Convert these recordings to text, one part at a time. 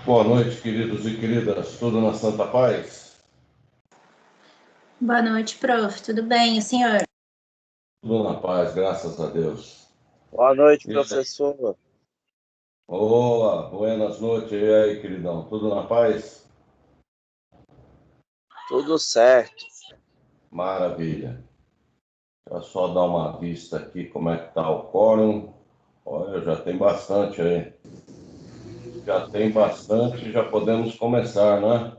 Boa noite, queridos e queridas. Tudo na Santa Paz? Boa noite, prof. Tudo bem, e o senhor? Tudo na paz, graças a Deus. Boa noite, E aí? professor. Boa, buenas noites. E aí, queridão? Tudo na paz? Tudo certo. Maravilha. Deixa eu só dar uma vista aqui como é que tá o quórum. Olha, já tem bastante aí. Já tem bastante, já podemos começar, né?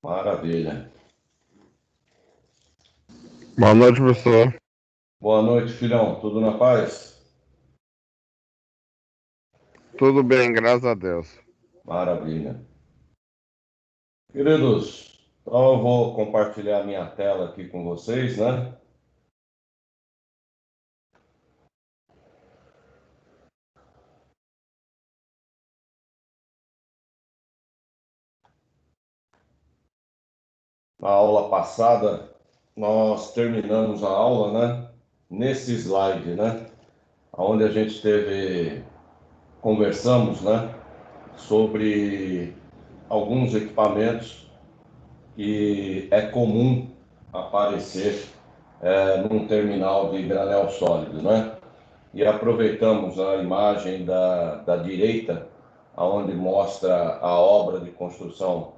Maravilha. Boa noite, professor. Boa noite, filhão. Tudo na paz? Tudo bem, graças a Deus. Maravilha. Queridos, então eu vou compartilhar minha tela aqui com vocês, né? Na aula passada, nós terminamos a aula, né? Nesse slide, né? Onde a gente conversamos, né? Sobre alguns equipamentos que é comum aparecer num terminal de granel sólido, né? E aproveitamos a imagem da direita, onde mostra a obra de construção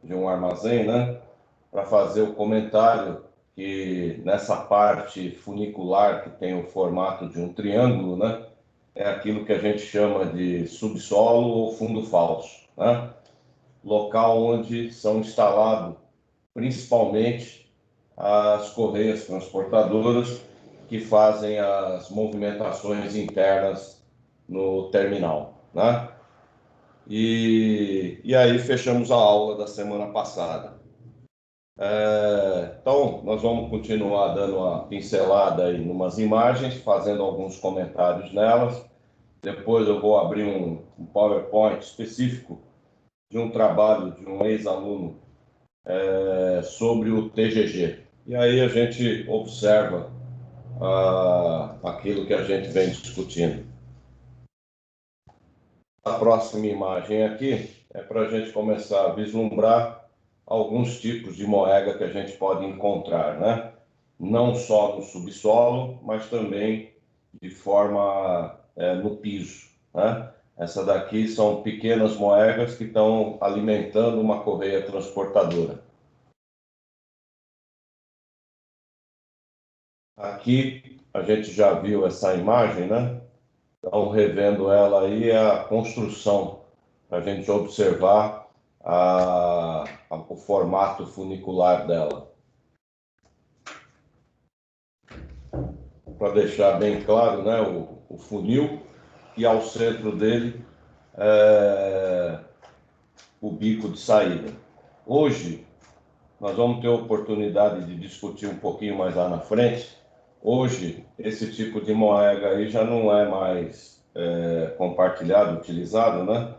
de um armazém, né? Para fazer o comentário que nessa parte funicular que tem o formato de um triângulo, né? É aquilo que a gente chama de subsolo ou fundo falso, né? Local onde são instalados principalmente as correias transportadoras que fazem as movimentações internas no terminal, né? E aí fechamos a aula da semana passada. Então, nós vamos continuar dando uma pincelada aí em umas imagens, fazendo alguns comentários nelas. Depois eu vou abrir um PowerPoint específico de um trabalho de um ex-aluno sobre o TGG. E aí a gente observa aquilo que a gente vem discutindo. A próxima imagem aqui é para a gente começar a vislumbrar alguns tipos de moega que a gente pode encontrar, né? Não só no subsolo, mas também de forma no piso, né? Essa daqui são pequenas moedas que estão alimentando uma correia transportadora. Aqui a gente já viu essa imagem, né? Então, revendo ela aí, é a construção, para a gente observar o formato funicular dela. Para deixar bem claro, né, o funil, e ao centro dele o bico de saída. Hoje, nós vamos ter a oportunidade de discutir um pouquinho mais lá na frente. Hoje, esse tipo de moega aí já não é mais compartilhado, utilizado, né?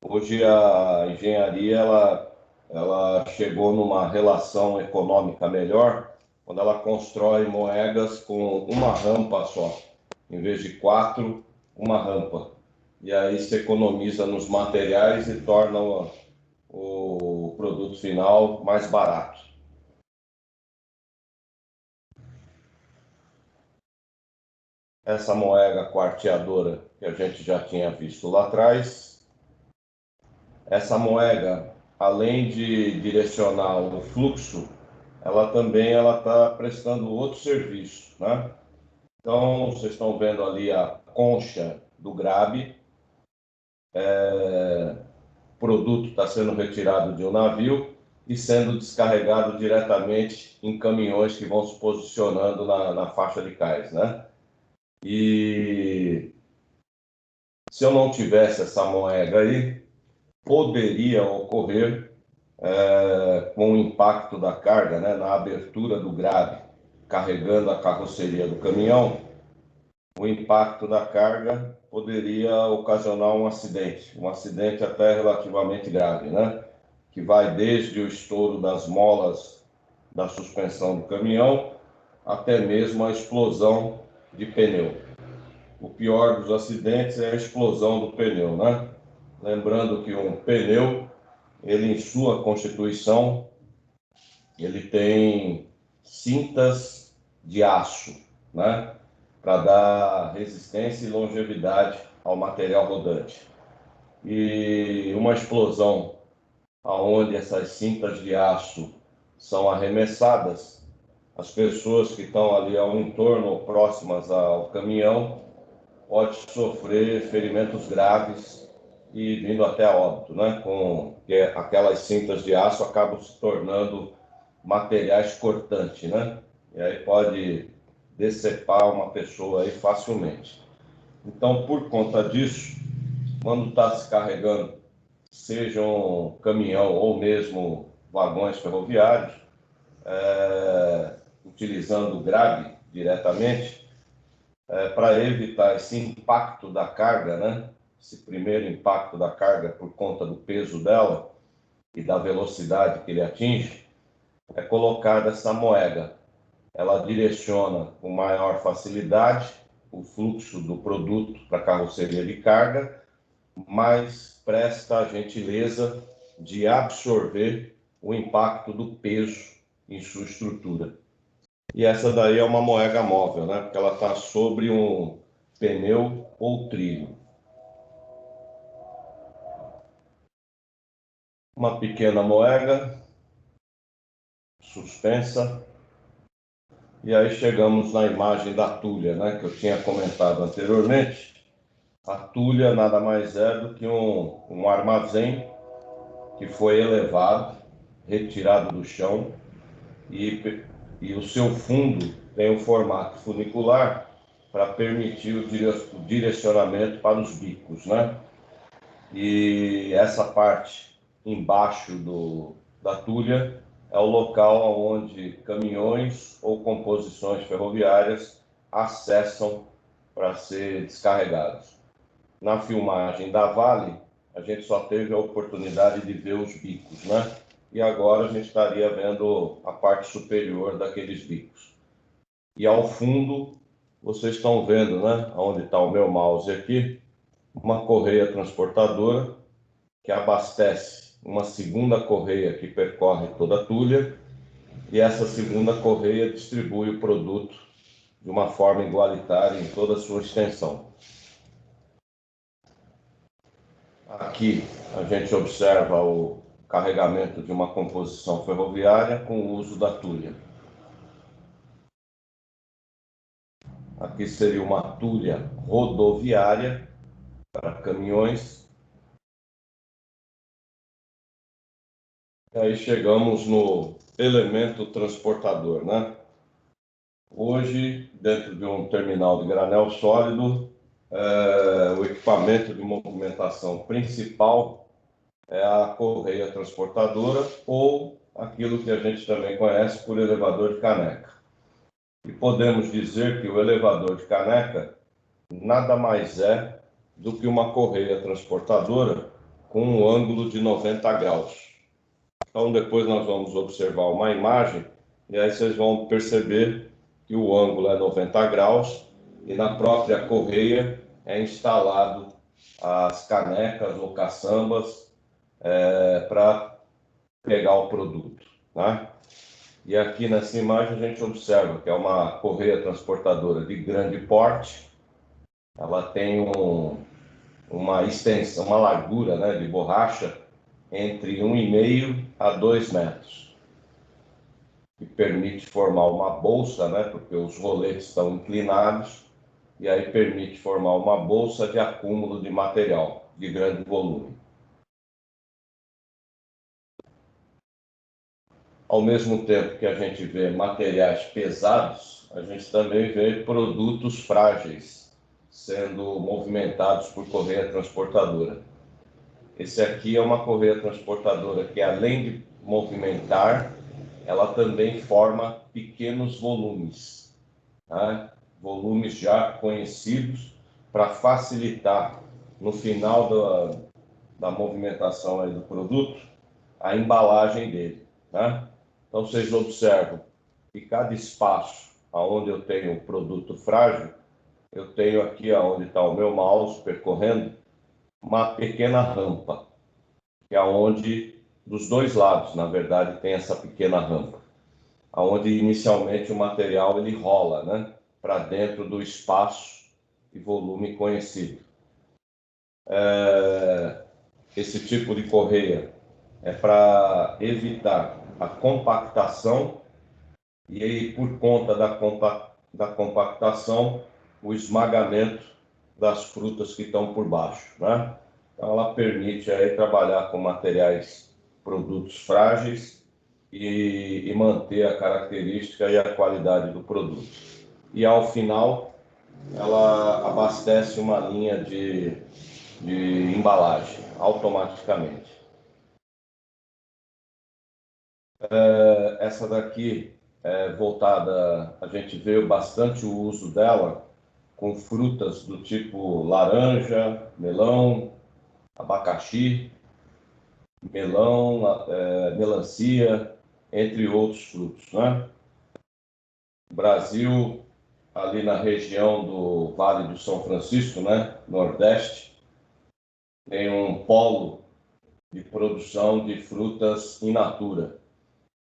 Hoje a engenharia ela chegou numa relação econômica melhor quando ela constrói moedas com uma rampa só, em vez de quatro, uma rampa. E aí se economiza nos materiais e torna o produto final mais barato. Essa moeda quarteadora que a gente já tinha visto lá atrás. Essa moeda, além de direcionar o fluxo, ela também está prestando outro serviço, né? Então, vocês estão vendo ali a concha do grabe, o produto está sendo retirado de um navio e sendo descarregado diretamente em caminhões que vão se posicionando na faixa de cais, né? E se eu não tivesse essa moeda aí, poderia ocorrer com o impacto da carga, né, na abertura do grave, carregando a carroceria do caminhão, o impacto da carga poderia ocasionar um acidente até relativamente grave, né, que vai desde o estouro das molas da suspensão do caminhão até mesmo a explosão de pneu. O pior dos acidentes é a explosão do pneu, né? Lembrando que um pneu, ele em sua constituição, ele tem cintas de aço, né? Para dar resistência e longevidade ao material rodante. E uma explosão aonde essas cintas de aço são arremessadas, as pessoas que estão ali ao entorno ou próximas ao caminhão podem sofrer ferimentos graves e vindo até a óbito, né? Que aquelas cintas de aço acabam se tornando materiais cortantes, né? E aí pode decepar uma pessoa aí facilmente. Então, por conta disso, quando está se carregando, seja um caminhão ou mesmo vagões ferroviários, utilizando o grave diretamente, para evitar esse impacto da carga, né? Esse primeiro impacto da carga por conta do peso dela e da velocidade que ele atinge, é colocada essa moega. Ela direciona com maior facilidade o fluxo do produto para a carroceria de carga, mas presta a gentileza de absorver o impacto do peso em sua estrutura. E essa daí é uma moega móvel, né? Porque ela está sobre um pneu ou trilho. Uma pequena moega suspensa. E aí chegamos na imagem da tulha, né? Que eu tinha comentado anteriormente. A tulha nada mais é do que um armazém que foi elevado, retirado do chão, e o seu fundo tem um formato funicular para permitir o direcionamento para os bicos, né? E essa parte embaixo da tulha é o local onde caminhões ou composições ferroviárias acessam para ser descarregados. Na filmagem da Vale, a gente só teve a oportunidade de ver os bicos, né? E agora a gente estaria vendo a parte superior daqueles bicos. E ao fundo, vocês estão vendo, né? Onde está o meu mouse aqui, uma correia transportadora que abastece uma segunda correia que percorre toda a tulha, e essa segunda correia distribui o produto de uma forma igualitária em toda a sua extensão. Aqui a gente observa o carregamento de uma composição ferroviária com o uso da tulha. Aqui seria uma tulha rodoviária para caminhões. E aí chegamos no elemento transportador, né? Hoje, dentro de um terminal de granel sólido, o equipamento de movimentação principal é a correia transportadora, ou aquilo que a gente também conhece por elevador de caneca. E podemos dizer que o elevador de caneca nada mais é do que uma correia transportadora com um ângulo de 90 graus. Então, depois nós vamos observar uma imagem e aí vocês vão perceber que o ângulo é 90 graus e na própria correia é instalado as canecas ou caçambas para pegar o produto, né? E aqui nessa imagem a gente observa que é uma correia transportadora de grande porte. Ela tem uma extensão, uma largura, né, de borracha entre 1,5 a 2 metros, que permite formar uma bolsa, né, porque os roletes estão inclinados, e aí permite formar uma bolsa de acúmulo de material de grande volume. Ao mesmo tempo que a gente vê materiais pesados, a gente também vê produtos frágeis sendo movimentados por correia transportadora. Esse aqui é uma correia transportadora que, além de movimentar, ela também forma pequenos volumes, né? Volumes já conhecidos para facilitar, no final da movimentação aí do produto, a embalagem dele, né? Então, vocês observam que cada espaço onde eu tenho o produto frágil, eu tenho aqui onde está o meu mouse percorrendo, uma pequena rampa, que é onde, dos dois lados, na verdade, tem essa pequena rampa, onde inicialmente o material ele rola, né, para dentro do espaço e volume conhecido. Esse tipo de correia é para evitar a compactação e aí, por conta da compactação, o esmagamento das frutas que estão por baixo, né? Então, ela permite aí trabalhar com materiais, produtos frágeis e manter a característica e a qualidade do produto. E, ao final, ela abastece uma linha de embalagem automaticamente. Essa daqui é voltada, a gente vê bastante o uso dela com frutas do tipo laranja, melão, abacaxi, melão, melancia, entre outros frutos, né? O Brasil, ali na região do Vale do São Francisco, né, Nordeste, tem um polo de produção de frutas in natura.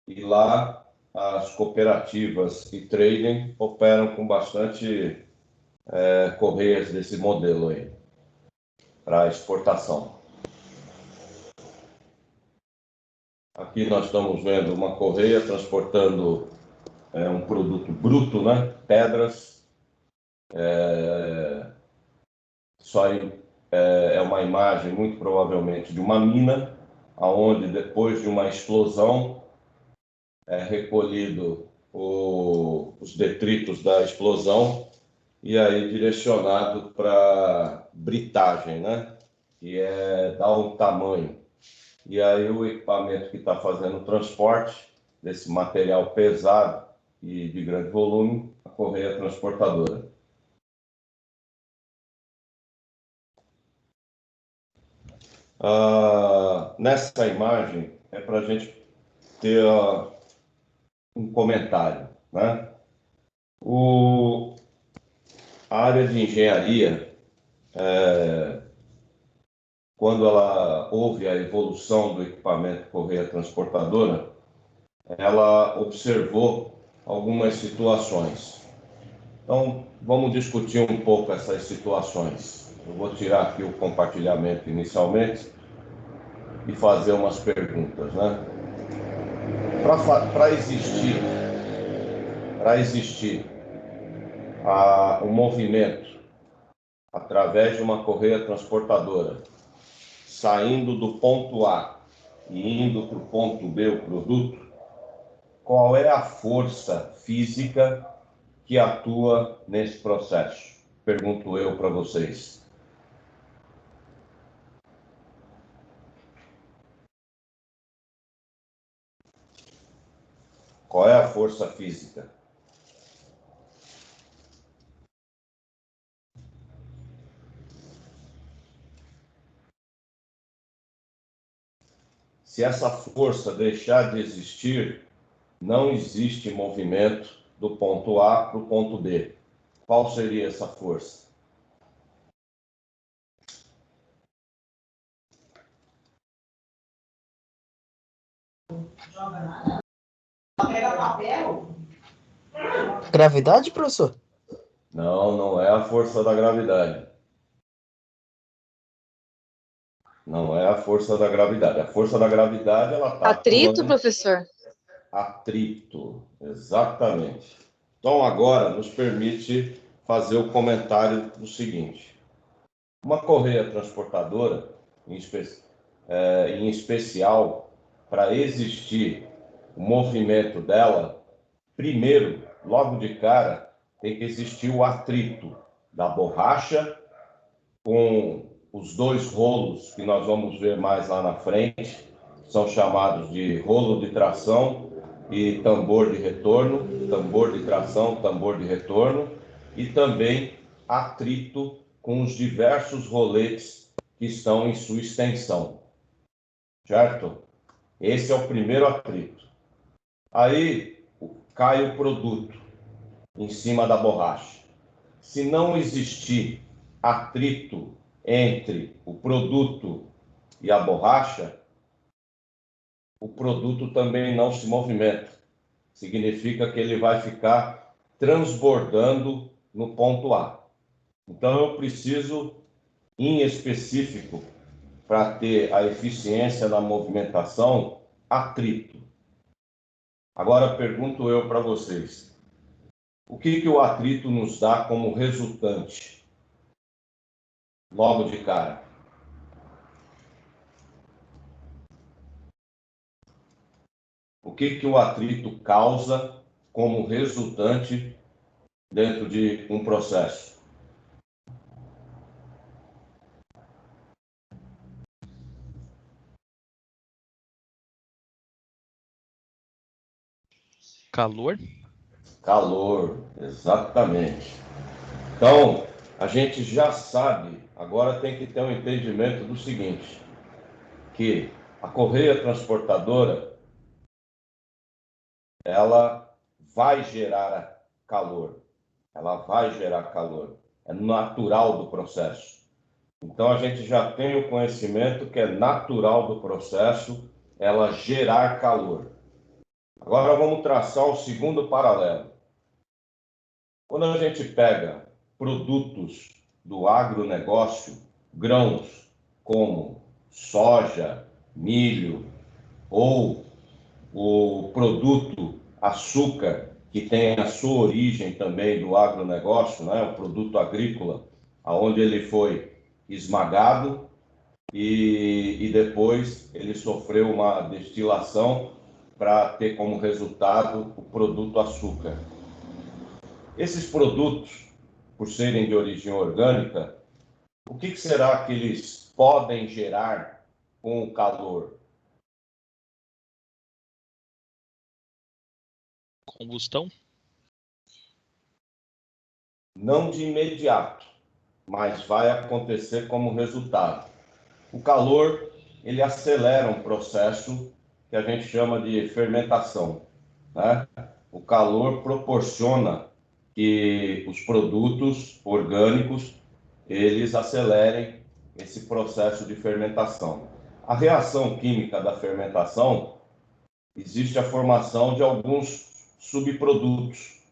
E lá as cooperativas e trading operam com bastante correias desse modelo aí, para exportação. Aqui nós estamos vendo uma correia transportando um produto bruto, né? Pedras. Isso aí é uma imagem, muito provavelmente, de uma mina, onde depois de uma explosão é recolhido os detritos da explosão e aí direcionado para britagem, né? Que é dar um tamanho. E aí o equipamento que está fazendo o transporte desse material pesado e de grande volume, a correia transportadora. Nessa imagem é para a gente ter um comentário, né? A área de engenharia, quando ela houve a evolução do equipamento correia transportadora, ela observou algumas situações. Então, vamos discutir um pouco essas situações. Eu vou tirar aqui o compartilhamento inicialmente e fazer umas perguntas, né? Para existir o movimento através de uma correia transportadora, saindo do ponto A e indo para o ponto B, o produto, qual é a força física que atua nesse processo? Pergunto eu para vocês. Qual é a força física? Se essa força deixar de existir, não existe movimento do ponto A para o ponto B. Qual seria essa força? Gravidade, professor? Não, não é a força da gravidade. Não é a força da gravidade. A força da gravidade, ela está Atrito, atuando... professor? Atrito, exatamente. Então, agora, nos permite fazer o comentário do seguinte. Uma correia transportadora, em especial, para existir o movimento dela, primeiro, logo de cara, tem que existir o atrito da borracha com os dois rolos que nós vamos ver mais lá na frente, são chamados de rolo de tração e tambor de retorno, tambor de tração, tambor de retorno, e também atrito com os diversos roletes que estão em sua extensão, certo? Esse é o primeiro atrito. Aí cai o produto em cima da borracha. Se não existir atrito entre o produto e a borracha, o produto também não se movimenta. Significa que ele vai ficar transbordando no ponto A. Então, eu preciso, em específico, para ter a eficiência na movimentação, atrito. Agora, pergunto eu para vocês, o que o atrito nos dá como resultante? Logo de cara. O que o atrito causa como resultante dentro de um processo? Calor? Calor, exatamente. Então, a gente já sabe, agora tem que ter um entendimento do seguinte, que a correia transportadora, ela vai gerar calor. Ela vai gerar calor. É natural do processo. Então, a gente já tem o conhecimento que é natural do processo ela gerar calor. Agora, vamos traçar o segundo paralelo. Quando a gente pega produtos do agronegócio, grãos como soja, milho ou o produto açúcar, que tem a sua origem também do agronegócio, né? O produto agrícola, onde ele foi esmagado e depois ele sofreu uma destilação para ter como resultado o produto açúcar. Esses produtos, por serem de origem orgânica, o que será que eles podem gerar com o calor? Combustão? Não de imediato, mas vai acontecer como resultado. O calor, ele acelera um processo que a gente chama de fermentação, né? O calor proporciona que os produtos orgânicos, eles acelerem esse processo de fermentação. A reação química da fermentação, existe a formação de alguns subprodutos.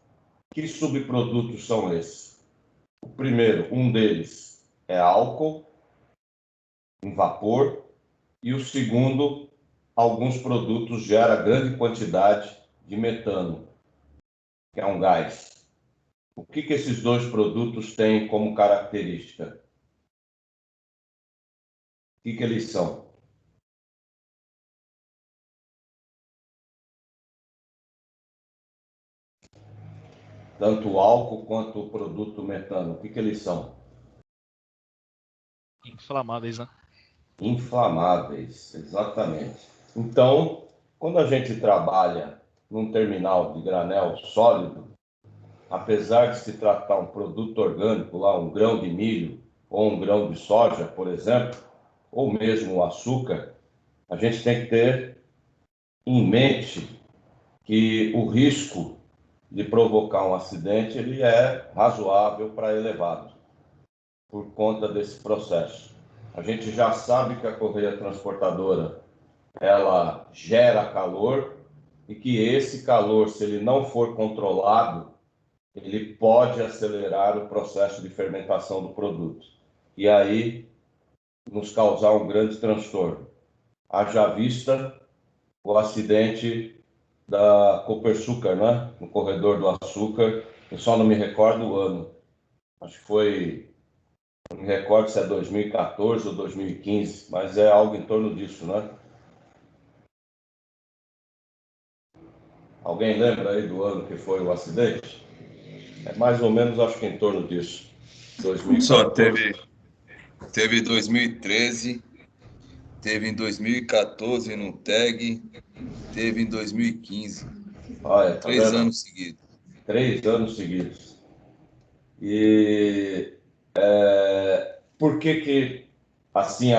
Que subprodutos são esses? O primeiro, um deles é álcool em vapor, e o segundo, alguns produtos geram grande quantidade de metano, que é um gás. O que esses dois produtos têm como característica? O que eles são? Tanto o álcool quanto o produto metano, o que eles são? Inflamáveis, né? Inflamáveis, exatamente. Então, quando a gente trabalha num terminal de granel sólido, apesar de se tratar um produto orgânico, lá um grão de milho ou um grão de soja, por exemplo, ou mesmo o açúcar, a gente tem que ter em mente que o risco de provocar um acidente ele é razoável para elevado por conta desse processo. A gente já sabe que a correia transportadora ela gera calor e que esse calor, se ele não for controlado, ele pode acelerar o processo de fermentação do produto e aí nos causar um grande transtorno. Haja vista o acidente da Copersucar, né? No corredor do açúcar, eu só não me recordo o ano. Acho que foi, não me recordo se é 2014 ou 2015, mas é algo em torno disso, né? Alguém lembra aí do ano que foi o acidente? É mais ou menos, acho que em torno disso. 2014. Só teve 2013, teve em 2014 no TAG, teve em 2015. Olha, tá 3 vendo? anos seguidos. 3 anos seguidos. E por que assim,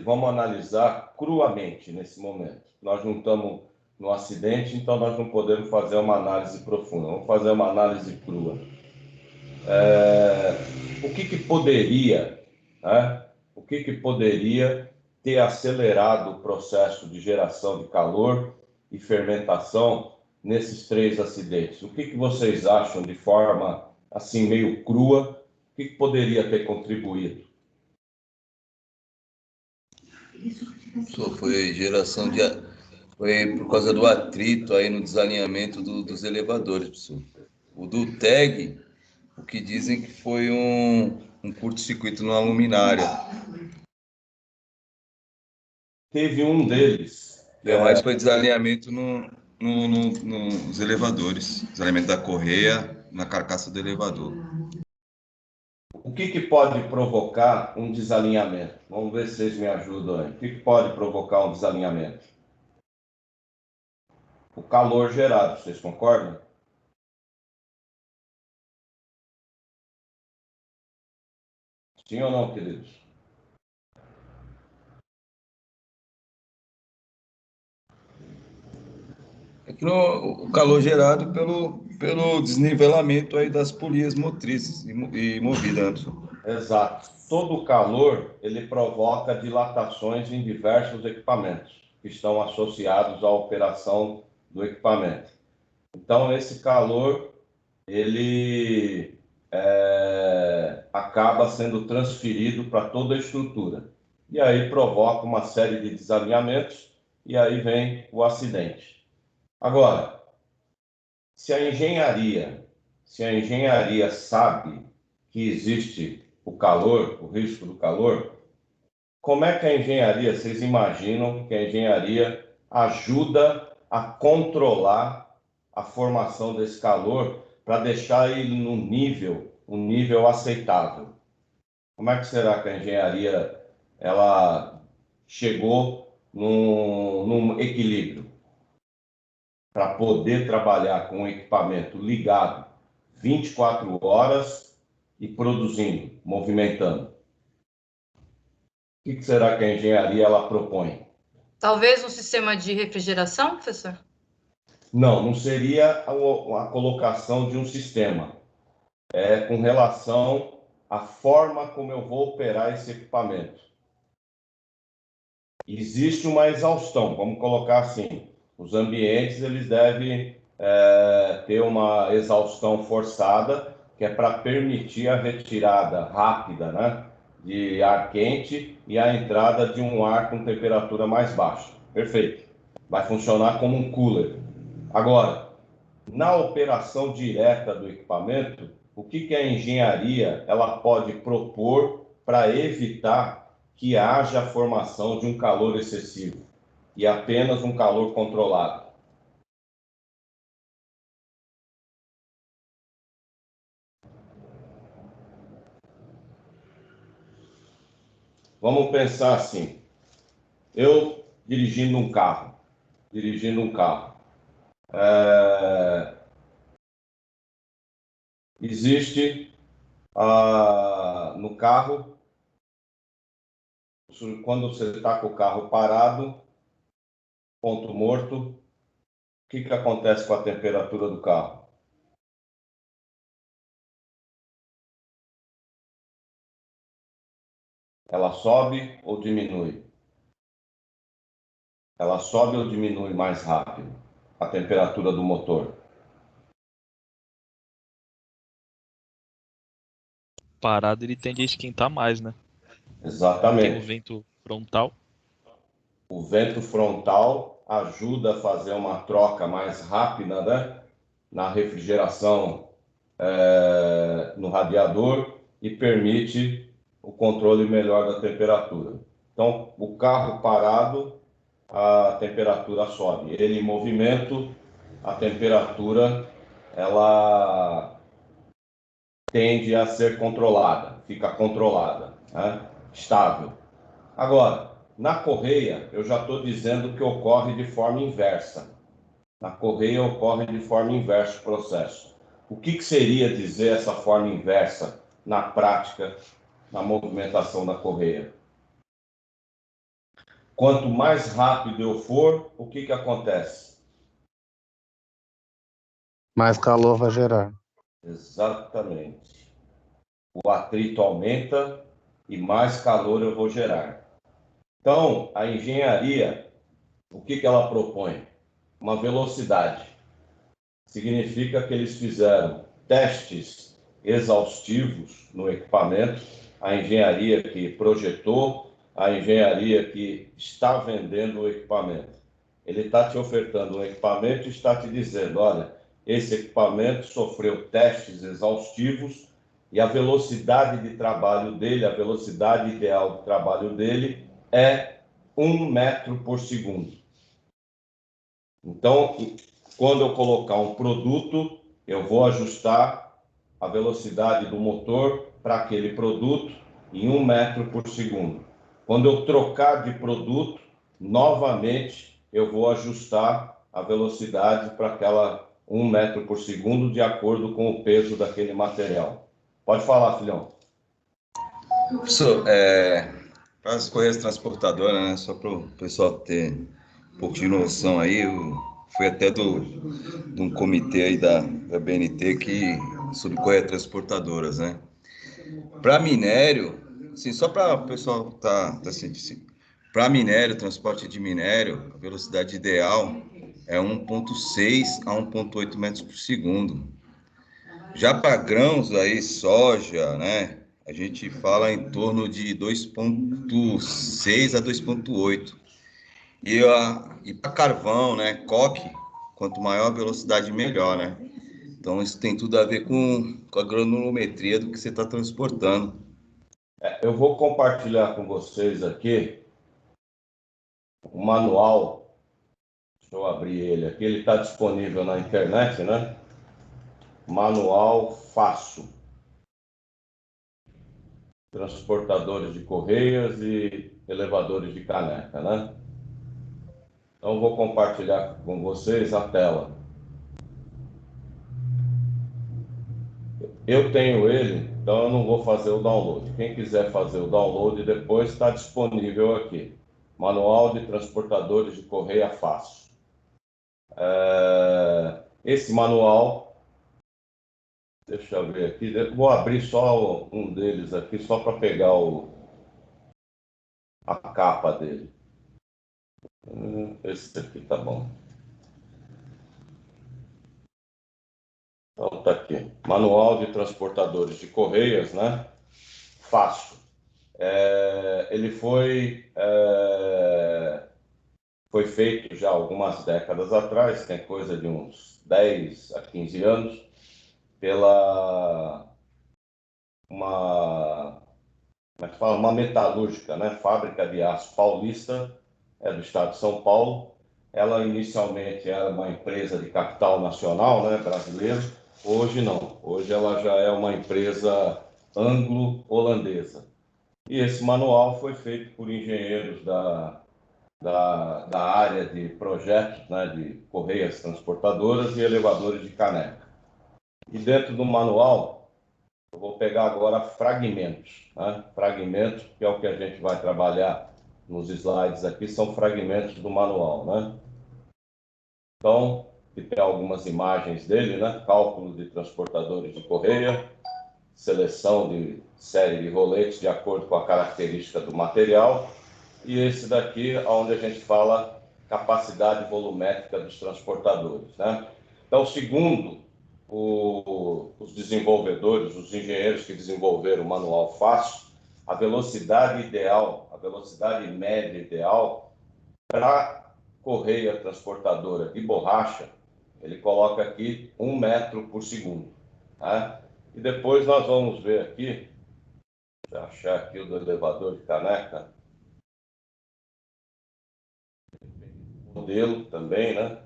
vamos analisar cruamente nesse momento? Nós não estamos no acidente, então nós não podemos fazer uma análise profunda. Vamos fazer uma análise crua. O que poderia, né, que poderia ter acelerado o processo de geração de calor e fermentação nesses 3 acidentes? O que vocês acham de forma assim meio crua? O que poderia ter contribuído? Foi geração de. Foi por causa do atrito aí no desalinhamento dos elevadores, professor. O do TEG, o que dizem que foi um curto-circuito na luminária. Teve um deles. Mas foi desalinhamento nos elevadores. Desalinhamento da correia na carcaça do elevador. O que pode provocar um desalinhamento? Vamos ver se vocês me ajudam aí. O que pode provocar um desalinhamento? O calor gerado, vocês concordam? Sim ou não, queridos? É que o calor gerado pelo desnivelamento aí das polias motrizes e movidas, né, professor? Exato. Todo calor, ele provoca dilatações em diversos equipamentos que estão associados à operação do equipamento. Então, esse calor, ele acaba sendo transferido para toda a estrutura. E aí provoca uma série de desalinhamentos e aí vem o acidente. Agora, se a engenharia sabe que existe o calor, o risco do calor, como é que a engenharia, vocês imaginam que a engenharia ajuda a controlar a formação desse calor para deixar ele um nível aceitável? Como é que será que a engenharia ela chegou num equilíbrio para poder trabalhar com o equipamento ligado 24 horas e produzindo, movimentando? O que será que a engenharia ela propõe? Talvez um sistema de refrigeração, professor? Não seria a colocação de um sistema. É com relação à forma como eu vou operar esse equipamento. Existe uma exaustão, vamos colocar assim. Os ambientes eles devem ter uma exaustão forçada, que é para permitir a retirada rápida, né, de ar quente e a entrada de um ar com temperatura mais baixa. Perfeito. Vai funcionar como um cooler. Agora, na operação direta do equipamento, o que a engenharia ela pode propor para evitar que haja a formação de um calor excessivo e apenas um calor controlado? Vamos pensar assim, eu dirigindo um carro, existe no carro, quando você está com o carro parado, ponto morto, o que acontece com a temperatura do carro? Ela sobe ou diminui? Ela sobe ou diminui mais rápido a temperatura do motor? Parado ele tende a esquentar mais, né? Tem o Exatamente. vento frontal. O vento frontal ajuda a fazer uma troca mais rápida, né, na refrigeração no radiador e permite o controle melhor da temperatura. Então, o carro parado, a temperatura sobe. Ele em movimento, a temperatura ela tende a ser controlada, fica controlada, né? Estável. Agora, na correia, eu já estou dizendo que ocorre de forma inversa. Na correia ocorre de forma inversa o processo. O que seria dizer essa forma inversa na prática, na movimentação da correia? Quanto mais rápido eu for, o que acontece? Mais calor vai gerar. Exatamente. O atrito aumenta e mais calor eu vou gerar. Então, a engenharia, o que ela propõe? Uma velocidade. Significa que eles fizeram testes exaustivos no equipamento, a engenharia que projetou, a engenharia que está vendendo o equipamento. Ele está te ofertando um equipamento e está te dizendo, olha, esse equipamento sofreu testes exaustivos e a velocidade de trabalho dele, a velocidade ideal de trabalho dele é 1 metro por segundo. Então, quando eu colocar um produto, eu vou ajustar a velocidade do motor para aquele produto em 1 metro por segundo. Quando eu trocar de produto, novamente eu vou ajustar a velocidade para aquela 1 metro por segundo de acordo com o peso daquele material. Pode falar, filhão. Professor, para as correias transportadoras, né, só para o pessoal ter um pouco de noção aí, eu fui até de um comitê aí da BNT sobre correias transportadoras, né? Para minério, assim, só para o pessoal tá assim, para minério, transporte de minério, a velocidade ideal é 1,6 a 1,8 metros por segundo. Já para grãos aí, soja, né? A gente fala em torno de 2,6 a 2,8. E para carvão, né? Coque, quanto maior a velocidade, melhor, né? Então, isso tem tudo a ver com a granulometria do que você está transportando. Eu vou compartilhar com vocês aqui o manual. Deixa eu abrir ele aqui. Ele está disponível na internet, né? Manual Fácil. Transportadores de correias e elevadores de caneca, né? Então, vou compartilhar com vocês a tela. Eu tenho ele, então eu não vou fazer o download. Quem quiser fazer o download depois, está disponível aqui. Manual de Transportadores de Correia Fácil. Esse manual, deixa eu ver aqui, vou abrir só um deles aqui, só para pegar a capa dele. Esse aqui tá bom. Então tá aqui, Manual de Transportadores de Correias, né? Fácil. Ele foi feito já algumas décadas atrás, tem coisa de uns 10 a 15 anos, pela uma metalúrgica, né? Fábrica de Aço Paulista, do estado de São Paulo. Ela inicialmente era uma empresa de capital nacional, né, brasileiro. Hoje não. Hoje ela já é uma empresa anglo-holandesa. E esse manual foi feito por engenheiros da área de projetos, né, de correias transportadoras e elevadores de caneca. E dentro do manual, eu vou pegar agora fragmentos, né? Fragmentos, que é o que a gente vai trabalhar nos slides aqui, são fragmentos do manual, né? Então, tem algumas imagens dele, né? Cálculo de transportadores de correia, seleção de série de roletes de acordo com a característica do material, e esse daqui, onde a gente fala capacidade volumétrica dos transportadores, né? Então, segundo os desenvolvedores, os engenheiros que desenvolveram o manual Fácil, a velocidade ideal, a velocidade média ideal para correia transportadora de borracha, ele coloca aqui 1 metro por segundo, tá? E depois nós vamos ver aqui, deixa eu achar aqui o do elevador de caneca, modelo também, né?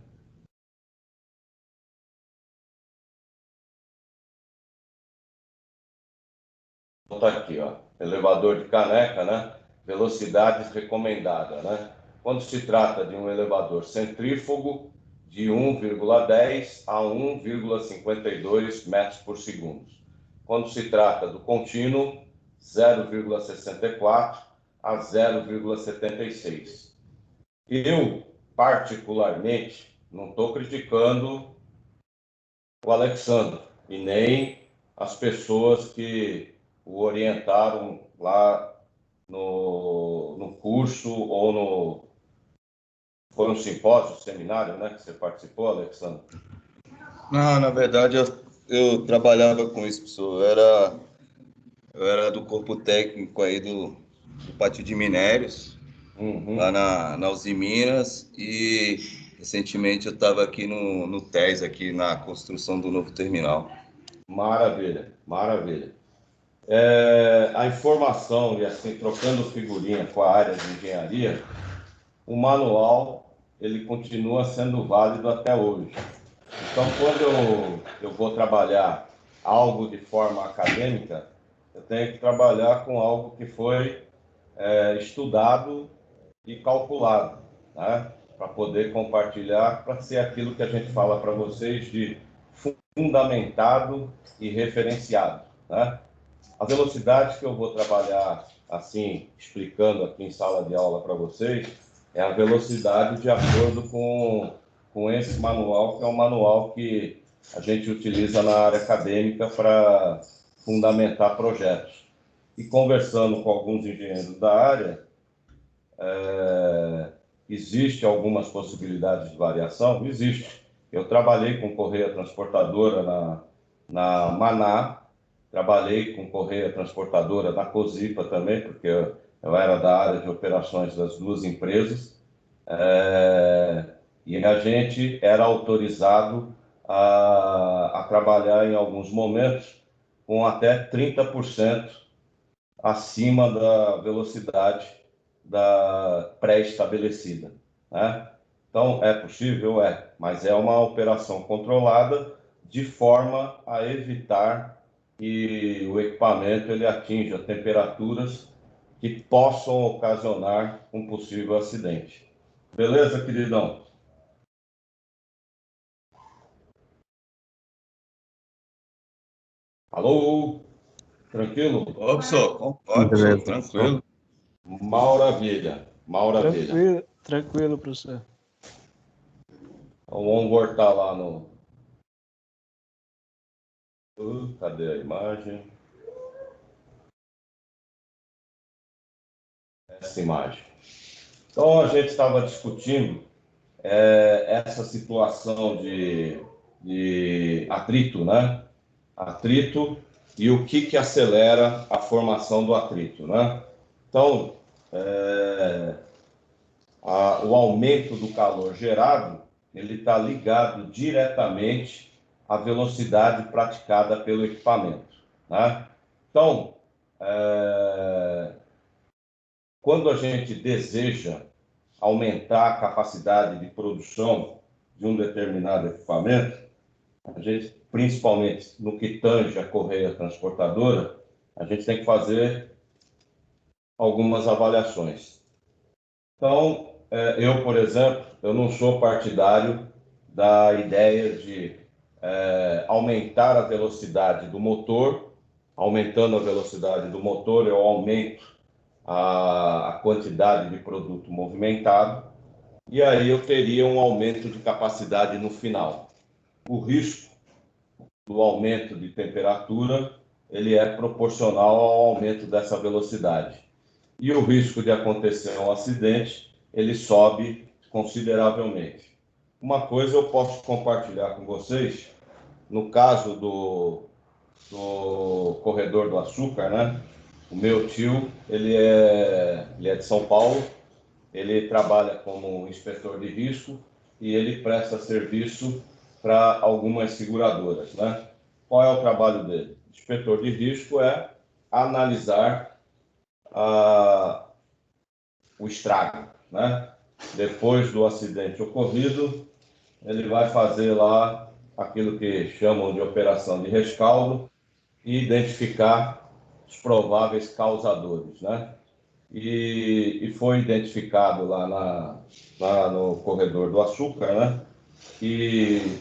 Então tá aqui, ó, elevador de caneca, né? Velocidades recomendadas, né? Quando se trata de um elevador centrífugo, de 1,10 a 1,52 metros por segundo. Quando se trata do contínuo, 0,64 a 0,76. Eu, particularmente, não estou criticando o Alexandre e nem as pessoas que o orientaram lá no curso ou no... Foi um simpósio, seminário, né, que você participou, Alexandre? Não, na verdade, eu trabalhava com isso, professor. Eu era do corpo técnico aí do Pátio de Minérios, lá na Uzi Minas, e recentemente eu estava aqui no TES, aqui na construção do novo terminal. Maravilha, maravilha. A informação, e assim, trocando figurinha com a área de engenharia, o manual, ele continua sendo válido até hoje. Então, quando eu vou trabalhar algo de forma acadêmica, eu tenho que trabalhar com algo que foi estudado e calculado, né? Para poder compartilhar, para ser aquilo que a gente fala para vocês de fundamentado e referenciado, né? A velocidade que eu vou trabalhar, assim, explicando aqui em sala de aula para vocês, é a velocidade de acordo com esse manual, que é um manual que a gente utiliza na área acadêmica para fundamentar projetos. E conversando com alguns engenheiros da área, existe algumas possibilidades de variação? Existe. Eu trabalhei com correia transportadora na Maná, trabalhei com correia transportadora na Cosipa também, porque eu era da área de operações das duas empresas, e a gente era autorizado a trabalhar em alguns momentos com até 30% acima da velocidade da pré-estabelecida, né? Então, é possível? Mas é uma operação controlada de forma a evitar que o equipamento ele atinja temperaturas que possam ocasionar um possível acidente. Beleza, queridão? Alô? Tranquilo? Ô, professor, professor, tranquilo. Maravilha, maravilha. Tranquilo, professor. Então, vamos voltar lá no... Cadê a imagem? Essa imagem. Então, a gente estava discutindo essa situação de atrito, né? Atrito e o que acelera a formação do atrito, né? Então, o aumento do calor gerado, ele está ligado diretamente à velocidade praticada pelo equipamento, né? Então, quando a gente deseja aumentar a capacidade de produção de um determinado equipamento, a gente, principalmente no que tange a correia transportadora, a gente tem que fazer algumas avaliações. Então, eu, por exemplo, eu não sou partidário da ideia de aumentar a velocidade do motor. Aumentando a velocidade do motor, eu aumento a quantidade de produto movimentado, e aí eu teria um aumento de capacidade no final. O risco do aumento de temperatura, ele é proporcional ao aumento dessa velocidade. E o risco de acontecer um acidente, ele sobe consideravelmente. Uma coisa eu posso compartilhar com vocês, no caso do corredor do açúcar, né? O meu tio, ele é de São Paulo, ele trabalha como inspetor de risco e ele presta serviço para algumas seguradoras, né? Qual é o trabalho dele? O inspetor de risco é analisar o estrago, né? Depois do acidente ocorrido, ele vai fazer lá aquilo que chamam de operação de rescaldo e identificar os prováveis causadores, né? E foi identificado lá no corredor do açúcar, né? E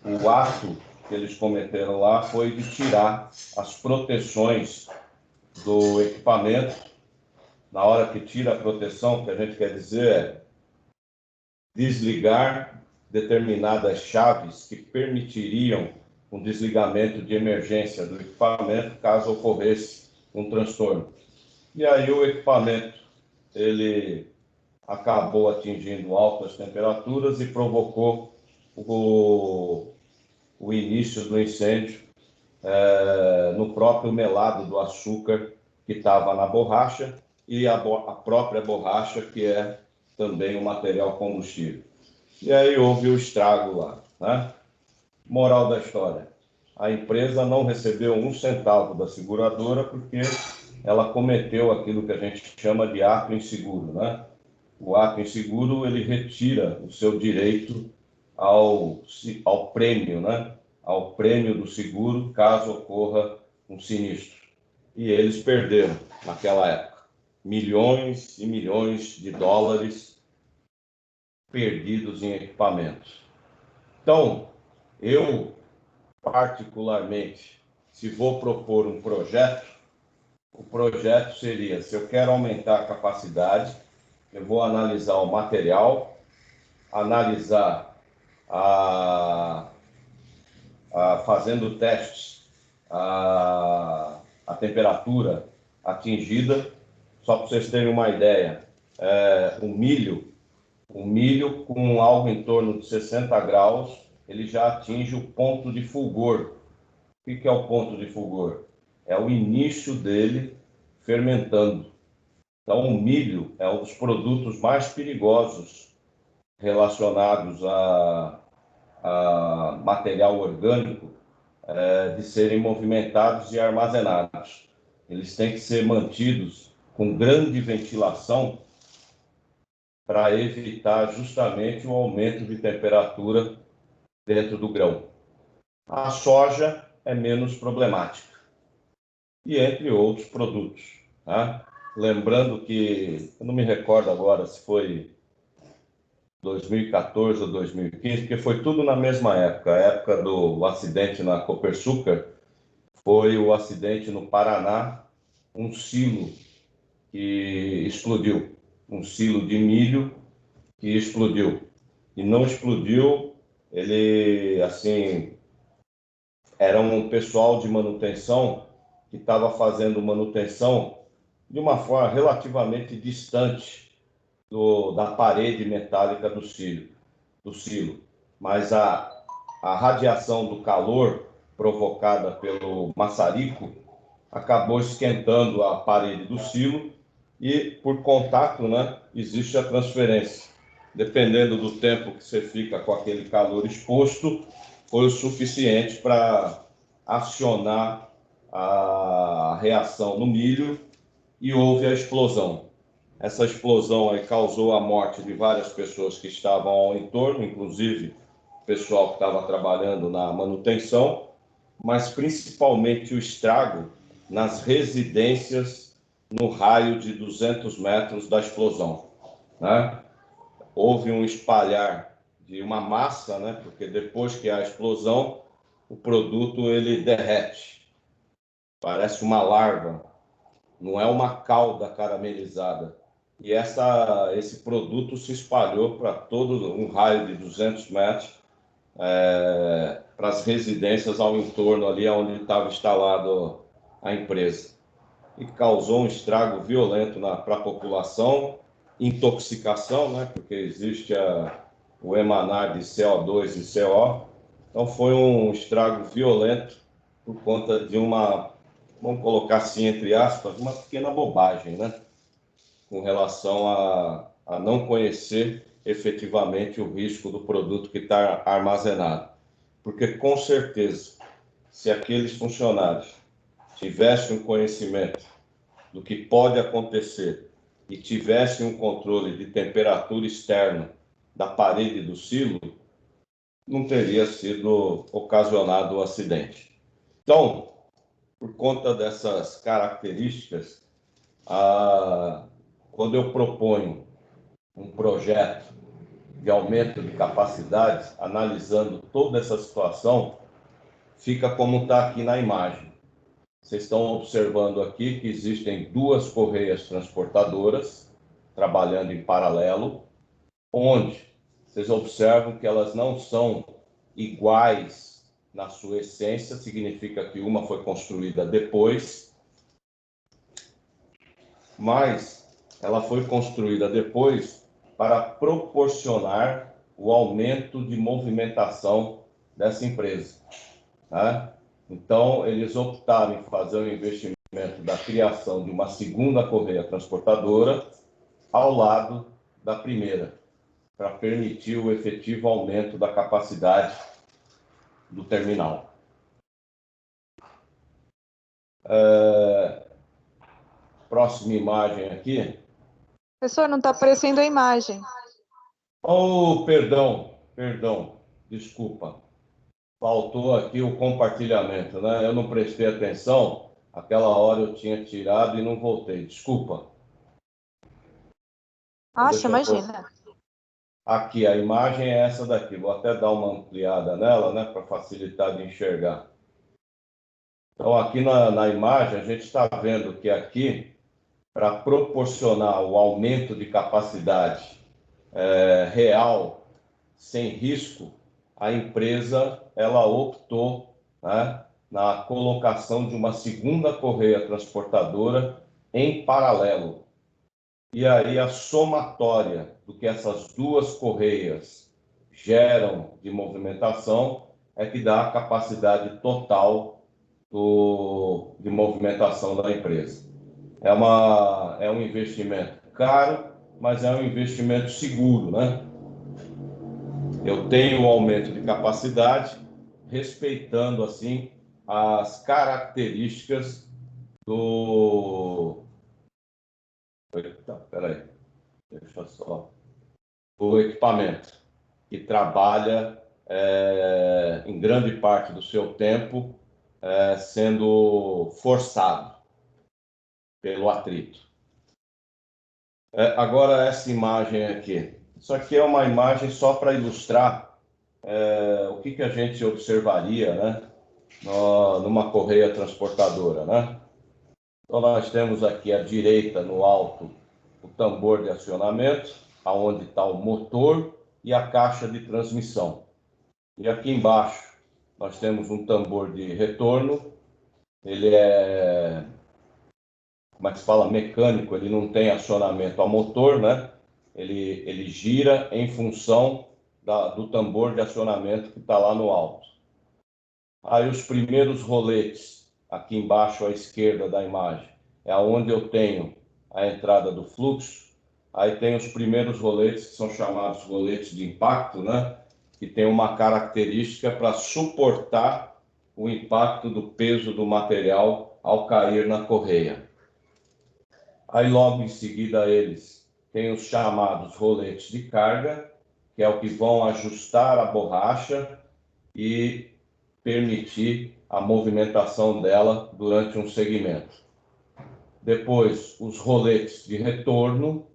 o ato que eles cometeram lá foi de tirar as proteções do equipamento. Na hora que tira a proteção, o que a gente quer dizer é desligar determinadas chaves que permitiriam um desligamento de emergência do equipamento caso ocorresse um transtorno. E aí o equipamento ele acabou atingindo altas temperaturas e provocou o início do incêndio no próprio melado do açúcar que estava na borracha e a própria borracha, que é também um material combustível. E aí houve o estrago lá, né? Moral da história: a empresa não recebeu um centavo da seguradora porque ela cometeu aquilo que a gente chama de ato inseguro, né? O ato inseguro, ele retira o seu direito ao prêmio, né? Ao prêmio do seguro, caso ocorra um sinistro. E eles perderam, naquela época, milhões e milhões de dólares perdidos em equipamentos. Então, eu, particularmente, se vou propor um projeto, o projeto seria: se eu quero aumentar a capacidade, eu vou analisar o material, analisar fazendo testes, a temperatura atingida. Só para vocês terem uma ideia, o milho com algo em torno de 60 graus, ele já atinge o ponto de fulgor. O que é o ponto de fulgor? É o início dele fermentando. Então, o milho é um dos produtos mais perigosos relacionados a material orgânico de serem movimentados e armazenados. Eles têm que ser mantidos com grande ventilação para evitar justamente o aumento de temperatura dentro do grão. A soja é menos problemática, e entre outros produtos, tá? Lembrando que, eu não me recordo agora se foi 2014 ou 2015, porque foi tudo na mesma época. A época do acidente na Copersucar foi o acidente no Paraná, um silo que explodiu, um silo de milho que explodiu. E não explodiu, ele, assim, era um pessoal de manutenção que estava fazendo manutenção de uma forma relativamente distante da parede metálica do silo. Mas a radiação do calor provocada pelo maçarico acabou esquentando a parede do silo e, por contato, né, existe a transferência. Dependendo do tempo que você fica com aquele calor exposto, foi o suficiente para acionar a reação no milho e houve a explosão. Essa explosão aí causou a morte de várias pessoas que estavam ao entorno, inclusive o pessoal que estava trabalhando na manutenção, mas principalmente o estrago nas residências no raio de 200 metros da explosão, né? Houve um espalhar de uma massa, né? Porque depois que há a explosão, o produto ele derrete, parece uma larva, não é uma calda caramelizada. E esse produto se espalhou para todo um raio de 200 metros, para as residências ao entorno ali onde estava instalado a empresa. E causou um estrago violento para a população, intoxicação, né? Porque existe o emanar de CO2 e CO. Então foi um estrago violento por conta de vamos colocar assim, entre aspas, uma pequena bobagem, né? Com relação a não conhecer efetivamente o risco do produto que está armazenado. Porque, com certeza, se aqueles funcionários tivessem um conhecimento do que pode acontecer e tivessem um controle de temperatura externa da parede do silo, não teria sido ocasionado o acidente. Então, por conta dessas características, quando eu proponho um projeto de aumento de capacidade, analisando toda essa situação, fica como está aqui na imagem. Vocês estão observando aqui que existem duas correias transportadoras trabalhando em paralelo, onde vocês observam que elas não são iguais na sua essência, significa que uma foi construída depois, mas ela foi construída depois para proporcionar o aumento de movimentação dessa empresa, né? Então, eles optaram em fazer o investimento da criação de uma segunda correia transportadora ao lado da primeira, para permitir o efetivo aumento da capacidade do terminal. Próxima imagem aqui. Professor, não está aparecendo a imagem. Oh, perdão, desculpa. Faltou aqui o compartilhamento, né? Eu não prestei atenção, aquela hora eu tinha tirado e não voltei, desculpa. Acha, imagina. Aqui, a imagem é essa daqui, vou até dar uma ampliada nela, né, para facilitar de enxergar. Então, aqui na imagem, a gente está vendo que aqui, para proporcionar o aumento de capacidade real, sem risco, a empresa ela optou, né, na colocação de uma segunda correia transportadora em paralelo. E aí a somatória do que essas duas correias geram de movimentação é que dá a capacidade total de movimentação da empresa. É um investimento caro, mas é um investimento seguro, né? Eu tenho um aumento de capacidade, respeitando, assim, as características do... Eita, peraí, deixa só... O equipamento, que trabalha em grande parte do seu tempo sendo forçado pelo atrito. Agora, essa imagem aqui. Isso aqui é uma imagem só para ilustrar o que a gente observaria, né, numa correia transportadora, né? Então, nós temos aqui à direita, no alto, o tambor de acionamento, aonde está o motor e a caixa de transmissão. E aqui embaixo, nós temos um tambor de retorno. Ele é, como é que se fala, mecânico, ele não tem acionamento a motor, né? Ele gira em função do tambor de acionamento que está lá no alto. Aí os primeiros roletes, aqui embaixo à esquerda da imagem, é onde eu tenho a entrada do fluxo. Aí tem os primeiros roletes, que são chamados roletes de impacto, né? Que tem uma característica para suportar o impacto do peso do material ao cair na correia. Aí logo em seguida eles têm os chamados roletes de carga, que é o que vão ajustar a borracha e permitir a movimentação dela durante um segmento. Depois, os roletes de retorno,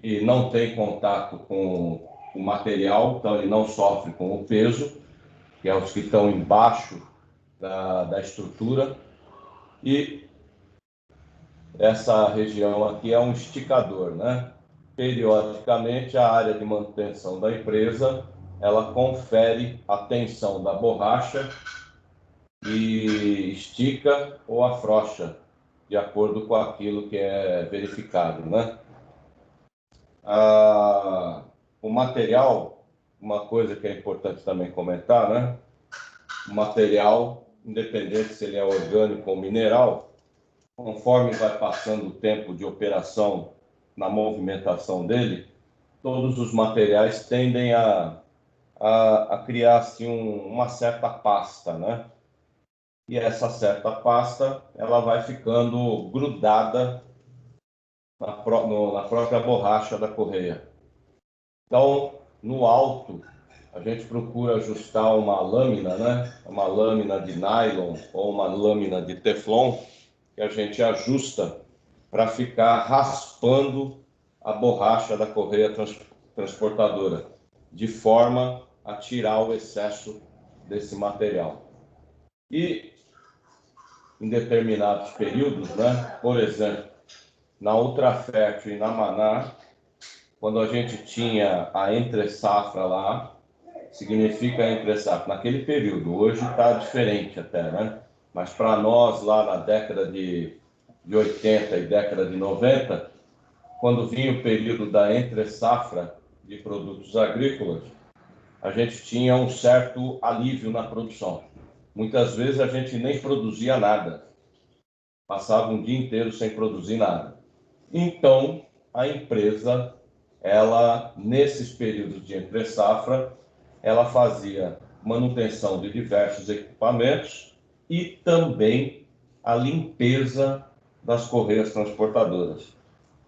que não tem contato com o material, então ele não sofre com o peso, que é os que estão embaixo da estrutura. E essa região aqui é um esticador, né? Periodicamente, a área de manutenção da empresa, ela confere a tensão da borracha e estica ou afrouxa, de acordo com aquilo que é verificado, né? O material, uma coisa que é importante também comentar, né? O material, independente se ele é orgânico ou mineral, conforme vai passando o tempo de operação na movimentação dele, todos os materiais tendem a criar assim, uma certa pasta, né? E essa certa pasta, ela vai ficando grudada na própria borracha da correia. Então, no alto, a gente procura ajustar uma lâmina, né? Uma lâmina de nylon ou uma lâmina de teflon, que a gente ajusta para ficar raspando a borracha da correia transportadora, de forma a tirar o excesso desse material. E em determinados períodos, né? Por exemplo, na Ultrafértil e na Manar, quando a gente tinha a entre-safra lá, significa entre safra. Naquele período, hoje está diferente até, né? Mas para nós, lá na década de 80 e década de 90, quando vinha o período da entre safra de produtos agrícolas, a gente tinha um certo alívio na produção. Muitas vezes a gente nem produzia nada, passava um dia inteiro sem produzir nada. Então, a empresa, ela, nesses períodos de entre safra, ela fazia manutenção de diversos equipamentos e também a limpeza das correias transportadoras.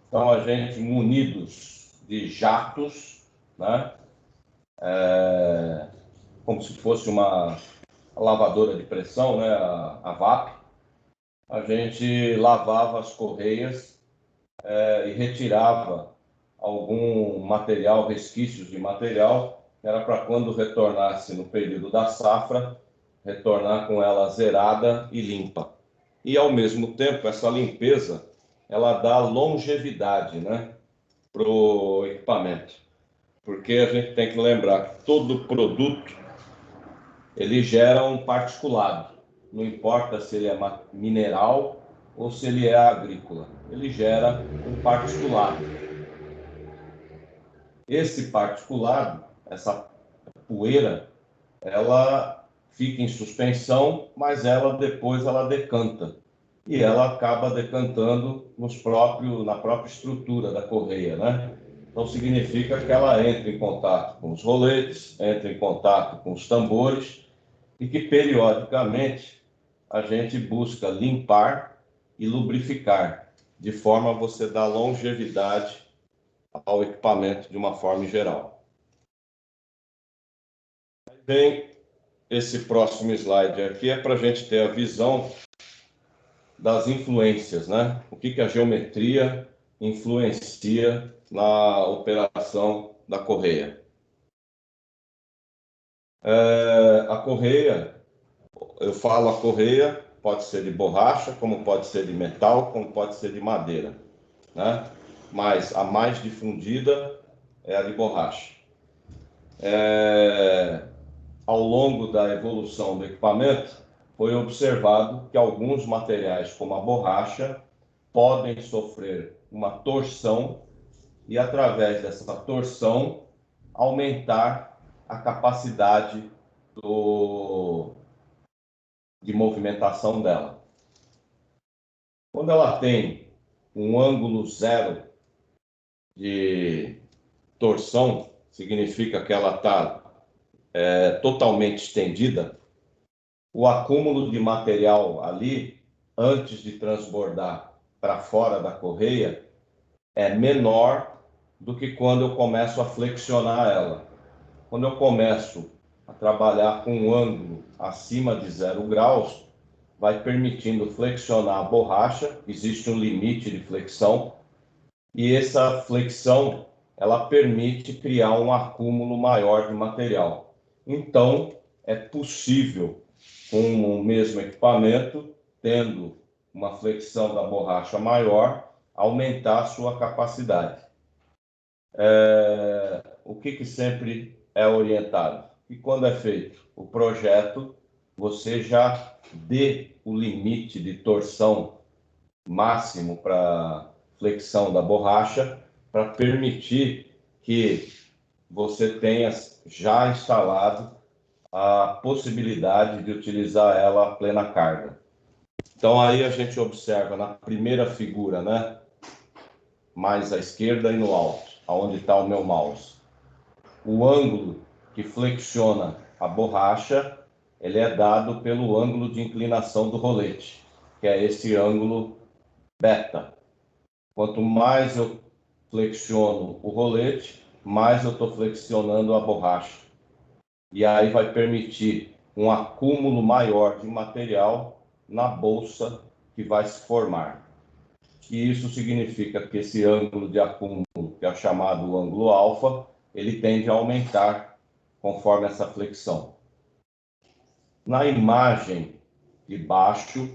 Então, a gente, munidos de jatos, né? Como se fosse uma lavadora de pressão, né? A VAP, a gente lavava as correias e retirava algum material, resquícios de material, que era para quando retornasse no período da safra, retornar com ela zerada e limpa. E, ao mesmo tempo, essa limpeza, ela dá longevidade, né, para o equipamento. Porque a gente tem que lembrar que todo produto, ele gera um particulado. Não importa se ele é mineral ou se ele é agrícola. Ele gera um particulado. Esse particulado, essa poeira, ela fica em suspensão, mas depois ela decanta. E ela acaba decantando na própria estrutura da correia, né? Então, significa que ela entra em contato com os roletes, entra em contato com os tambores e que, periodicamente, a gente busca limpar e lubrificar, de forma a você dar longevidade ao equipamento de uma forma geral. Bem, esse próximo slide aqui é para a gente ter a visão das influências, né? O que a geometria influencia na operação da correia. A correia, eu falo a correia, pode ser de borracha, como pode ser de metal, como pode ser de madeira, né? Mas a mais difundida é a de borracha. Ao longo da evolução do equipamento, foi observado que alguns materiais, como a borracha, podem sofrer uma torção e, através dessa torção, aumentar a capacidade de movimentação dela. Quando ela tem um ângulo zero de torção, significa que ela está totalmente estendida, o acúmulo de material ali, antes de transbordar para fora da correia, é menor do que quando eu começo a flexionar ela. Quando eu começo a trabalhar com um ângulo acima de 0 graus, vai permitindo flexionar a borracha, existe um limite de flexão, e essa flexão, ela permite criar um acúmulo maior de material. Então, é possível, com o mesmo equipamento, tendo uma flexão da borracha maior, aumentar a sua capacidade. O que sempre é orientado? E quando é feito o projeto, você já dê o limite de torção máximo para flexão da borracha, para permitir que você tenha já instalado a possibilidade de utilizar ela a plena carga. Então, aí a gente observa na primeira figura, né, mais à esquerda e no alto, aonde está o meu mouse, o ângulo que flexiona a borracha, ele é dado pelo ângulo de inclinação do rolete, que é esse ângulo beta. Quanto mais eu flexiono o rolete, mais eu estou flexionando a borracha. E aí vai permitir um acúmulo maior de material na bolsa que vai se formar. E isso significa que esse ângulo de acúmulo, que é chamado ângulo alfa, ele tende a aumentar conforme essa flexão. Na imagem de baixo,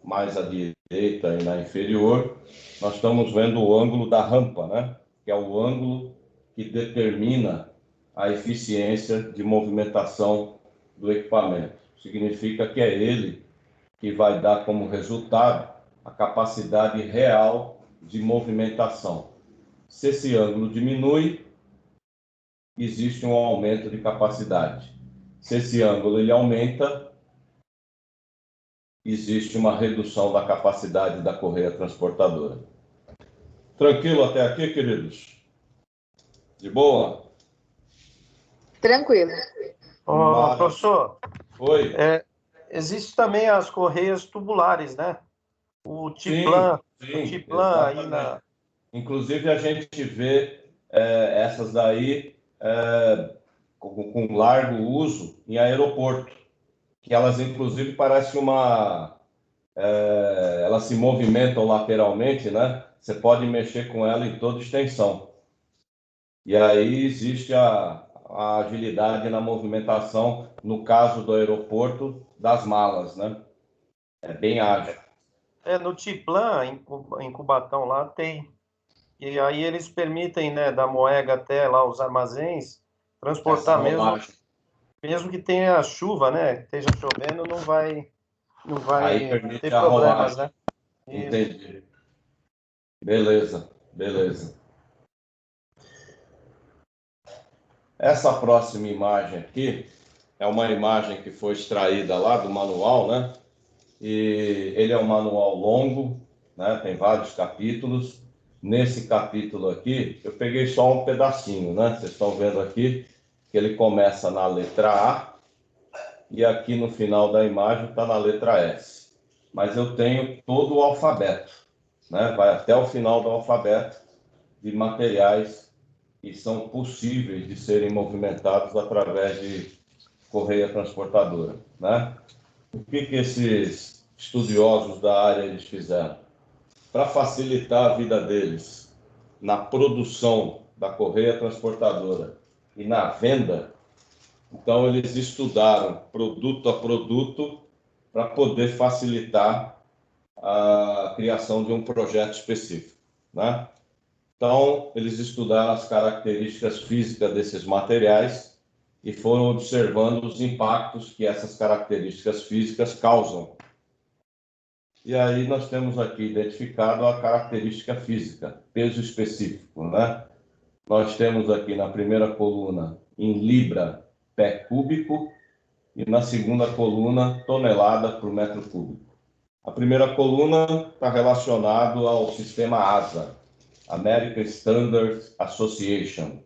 mais à direita e na inferior, nós estamos vendo o ângulo da rampa, né? Que é o ângulo que determina a eficiência de movimentação do equipamento. Significa que é ele que vai dar como resultado a capacidade real de movimentação. Se esse ângulo diminui, existe um aumento de capacidade. Se esse ângulo ele aumenta, existe uma redução da capacidade da correia transportadora. Tranquilo até aqui, queridos? De boa? Tranquilo. Professor, Oi? existe também as correias tubulares, né? O Tiplan, aí na... Inclusive, a gente vê essas daí com largo uso em aeroporto, que elas, inclusive, parecem elas se movimentam lateralmente, né? Você pode mexer com ela em toda extensão. E aí existe a agilidade na movimentação, no caso do aeroporto, das malas, né? É bem ágil. No Tiplan, em Cubatão, lá tem. E aí eles permitem, né, da Moega até lá os armazéns, transportar mesmo que tenha chuva, né? Esteja chovendo, não vai aí permite ter a problemas, rolagem. né? Entendi. Beleza. Essa próxima imagem aqui é uma imagem que foi extraída lá do manual, né? E ele é um manual longo, né? Tem vários capítulos. Nesse capítulo aqui, eu peguei só um pedacinho, né? Vocês estão vendo aqui que ele começa na letra A e aqui no final da imagem está na letra S. Mas eu tenho todo o alfabeto, né? Vai até o final do alfabeto de materiais que são possíveis de serem movimentados através de correia transportadora, né? O que esses estudiosos da área eles fizeram? Para facilitar a vida deles na produção da correia transportadora e na venda, então eles estudaram produto a produto para poder facilitar a criação de um projeto específico, né? Então, eles estudaram as características físicas desses materiais e foram observando os impactos que essas características físicas causam. E aí nós temos aqui identificado a característica física, peso específico, né? Nós temos aqui na primeira coluna, em libra, pé cúbico, e na segunda coluna, tonelada por metro cúbico. A primeira coluna está relacionado ao sistema ASA, American Standard Association.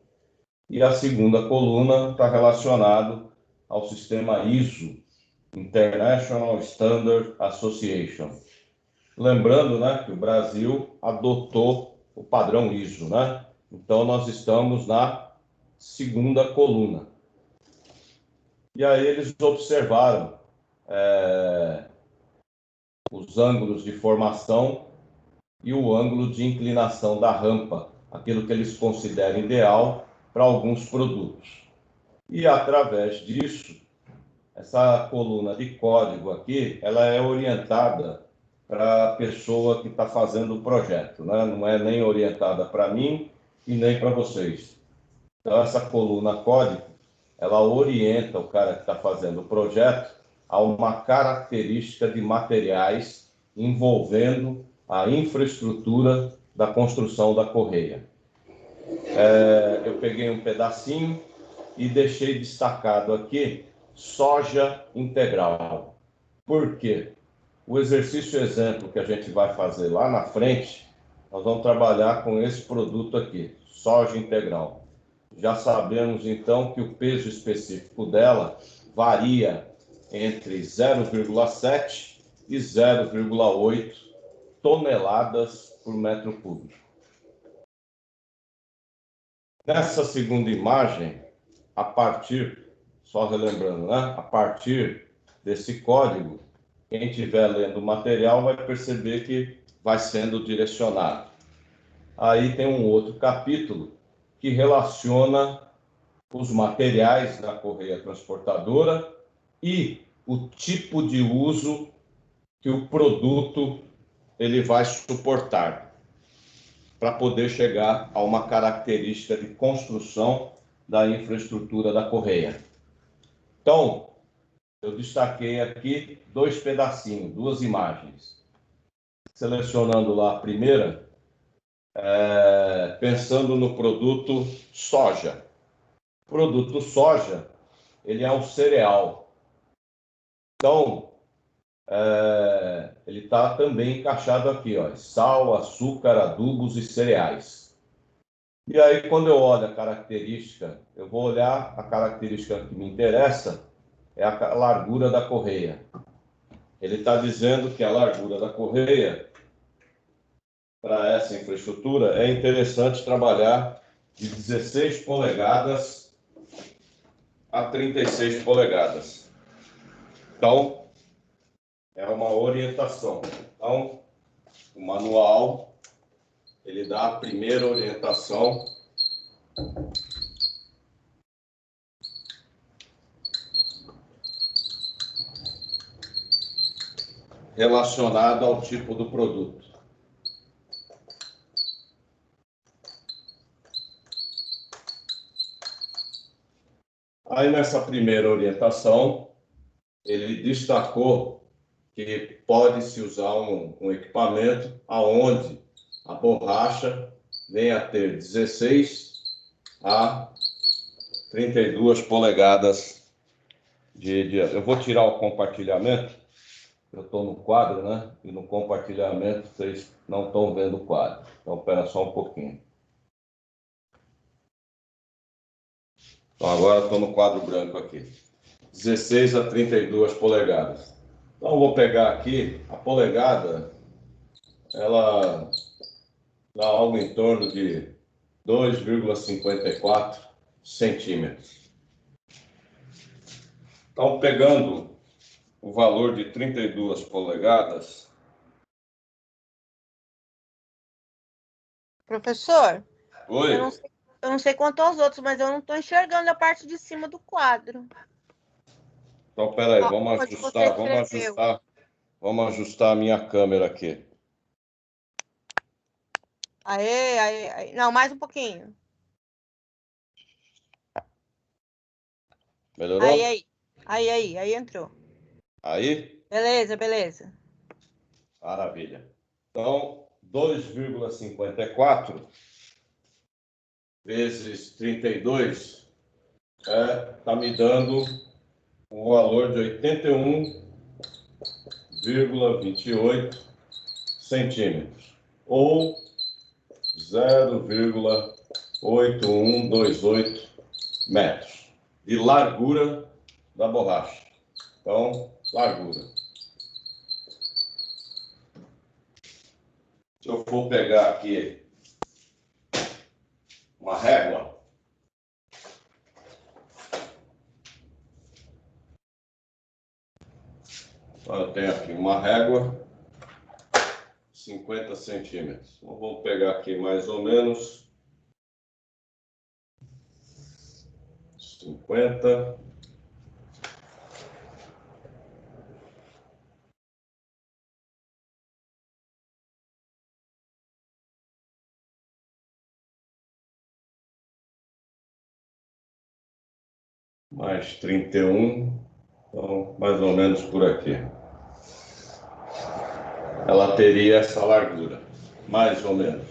E a segunda coluna está relacionado ao sistema ISO, International Standard Association. Lembrando, né, que o Brasil adotou o padrão ISO, né? Então, nós estamos na segunda coluna. E aí eles observaram os ângulos de formação e o ângulo de inclinação da rampa, aquilo que eles consideram ideal para alguns produtos. E, através disso, essa coluna de código aqui, ela é orientada para a pessoa que está fazendo o projeto, né? Não é nem orientada para mim e nem para vocês. Então, essa coluna código, ela orienta o cara que está fazendo o projeto a uma característica de materiais envolvendo a infraestrutura da construção da correia. Eu peguei um pedacinho e deixei destacado aqui soja integral. Por quê? O exercício exemplo que a gente vai fazer lá na frente, nós vamos trabalhar com esse produto aqui, soja integral. Já sabemos, então, que o peso específico dela varia entre 0,7 e 0,8 toneladas por metro cúbico. Nessa segunda imagem, só relembrando, né? A partir desse código, quem estiver lendo o material vai perceber que vai sendo direcionado. Aí tem um outro capítulo que relaciona os materiais da correia transportadora e o tipo de uso que o produto ele vai suportar para poder chegar a uma característica de construção da infraestrutura da correia. Então, eu destaquei aqui 2 pedacinhos, 2 imagens. Selecionando lá a primeira, pensando no produto soja. O produto soja, ele é um cereal. Então, ele está também encaixado aqui, ó, sal, açúcar, adubos e cereais. E aí, quando eu olho a característica, eu vou olhar a característica que me interessa, é a largura da correia. Ele está dizendo que a largura da correia, para essa infraestrutura, é interessante trabalhar de 16 polegadas a 36 polegadas. Então, é uma orientação. Então, o manual, ele dá a primeira orientação relacionada ao tipo do produto. Aí, nessa primeira orientação, ele destacou que pode-se usar um equipamento aonde a borracha venha a ter 16 a 32 polegadas de. Eu vou tirar o compartilhamento, eu estou no quadro, né? E no compartilhamento vocês não estão vendo o quadro. Então, espera só um pouquinho. Então, agora estou no quadro branco aqui. 16 a 32 polegadas. Então, eu vou pegar aqui, a polegada, ela dá algo em torno de 2,54 centímetros. Então, pegando o valor de 32 polegadas... Professor, Oi? eu não sei quanto aos outros, mas eu não estou enxergando a parte de cima do quadro. Então, peraí, vamos ajustar a minha câmera aqui. Aê. Não, mais um pouquinho. Melhorou? Aí entrou. Aí? Beleza. Maravilha. Então, 2,54 vezes 32 está me dando um valor de 81,28 centímetros, ou 0,8128 metros de largura da borracha. Então, largura. Se eu for pegar aqui uma régua, então eu tenho aqui uma régua, 50 centímetros. Então, vou pegar aqui mais ou menos 50. Mais 31, então mais ou menos por aqui. Ela teria essa largura, mais ou menos.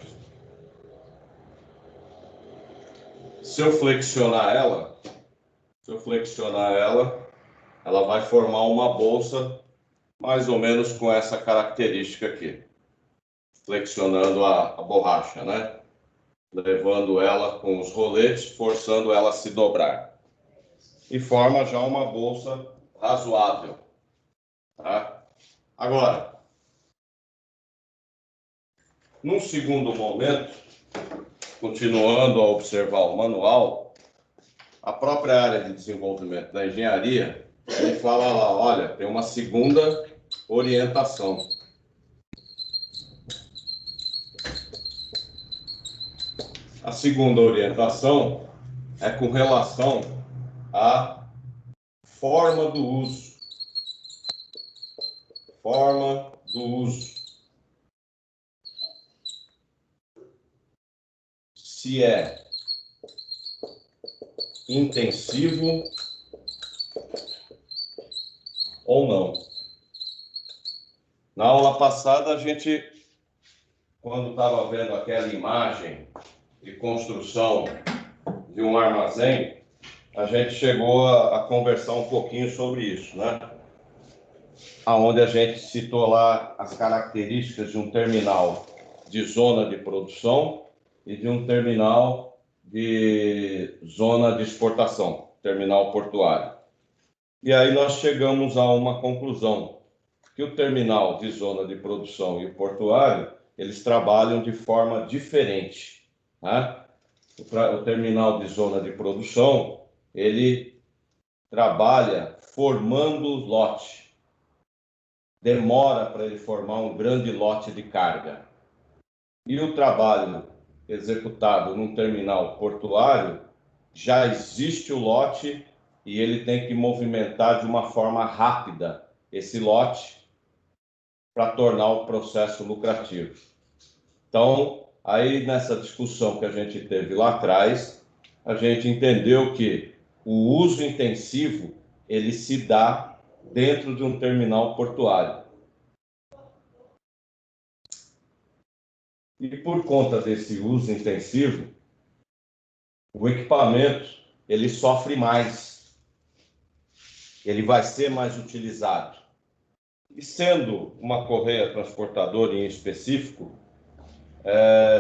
Se eu flexionar ela, ela vai formar uma bolsa mais ou menos com essa característica aqui. Flexionando a borracha, né? Levando ela com os roletes, forçando ela a se dobrar. E forma já uma bolsa razoável. Tá? Agora, num segundo momento, continuando a observar o manual, a própria área de desenvolvimento da engenharia, ele fala lá, olha, tem uma segunda orientação. A segunda orientação é com relação à forma do uso. Forma do uso. Se é intensivo ou não. Na aula passada, a gente, quando estava vendo aquela imagem de construção de um armazém, a gente chegou a conversar um pouquinho sobre isso, né? Onde a gente citou lá as características de um terminal de zona de produção e de um terminal de zona de exportação, terminal portuário. E aí nós chegamos a uma conclusão, que o terminal de zona de produção e o portuário, eles trabalham de forma diferente, né? O terminal de zona de produção, ele trabalha formando lote. Demora para ele formar um grande lote de carga. E o trabalho executado num terminal portuário, já existe o lote e ele tem que movimentar de uma forma rápida esse lote para tornar o processo lucrativo. Então, aí nessa discussão que a gente teve lá atrás, a gente entendeu que o uso intensivo, ele se dá dentro de um terminal portuário. E por conta desse uso intensivo, o equipamento, ele sofre mais. Ele vai ser mais utilizado. E sendo uma correia transportadora em específico,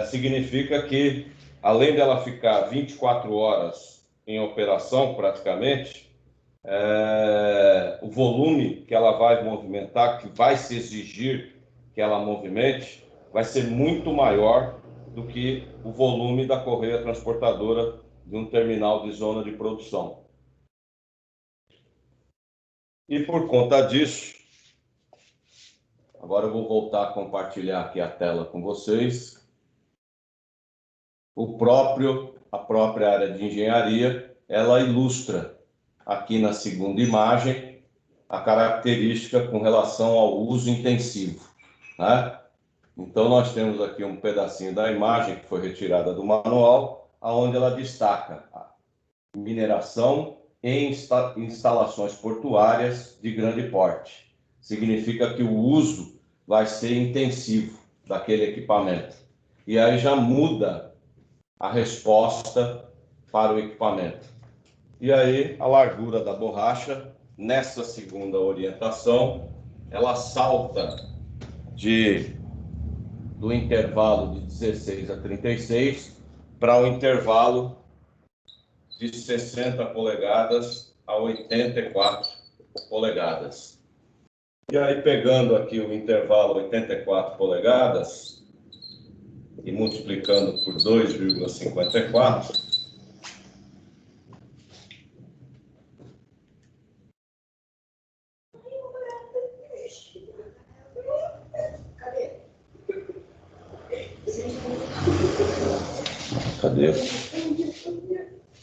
significa que, além dela ficar 24 horas em operação, praticamente, o volume que ela vai movimentar, que vai se exigir que ela movimente, vai ser muito maior do que o volume da correia transportadora de um terminal de zona de produção. E por conta disso, agora eu vou voltar a compartilhar aqui a tela com vocês. A própria área de engenharia, ela ilustra aqui na segunda imagem a característica com relação ao uso intensivo, né? Então, nós temos aqui um pedacinho da imagem que foi retirada do manual, onde ela destaca a mineração em instalações portuárias de grande porte. Significa que o uso vai ser intensivo daquele equipamento. E aí já muda a resposta para o equipamento. E aí, a largura da borracha, nessa segunda orientação, ela salta do intervalo de 16 a 36 para o intervalo de 60 polegadas a 84 polegadas. E aí, pegando aqui o intervalo 84 polegadas e multiplicando por 2,54, cadê?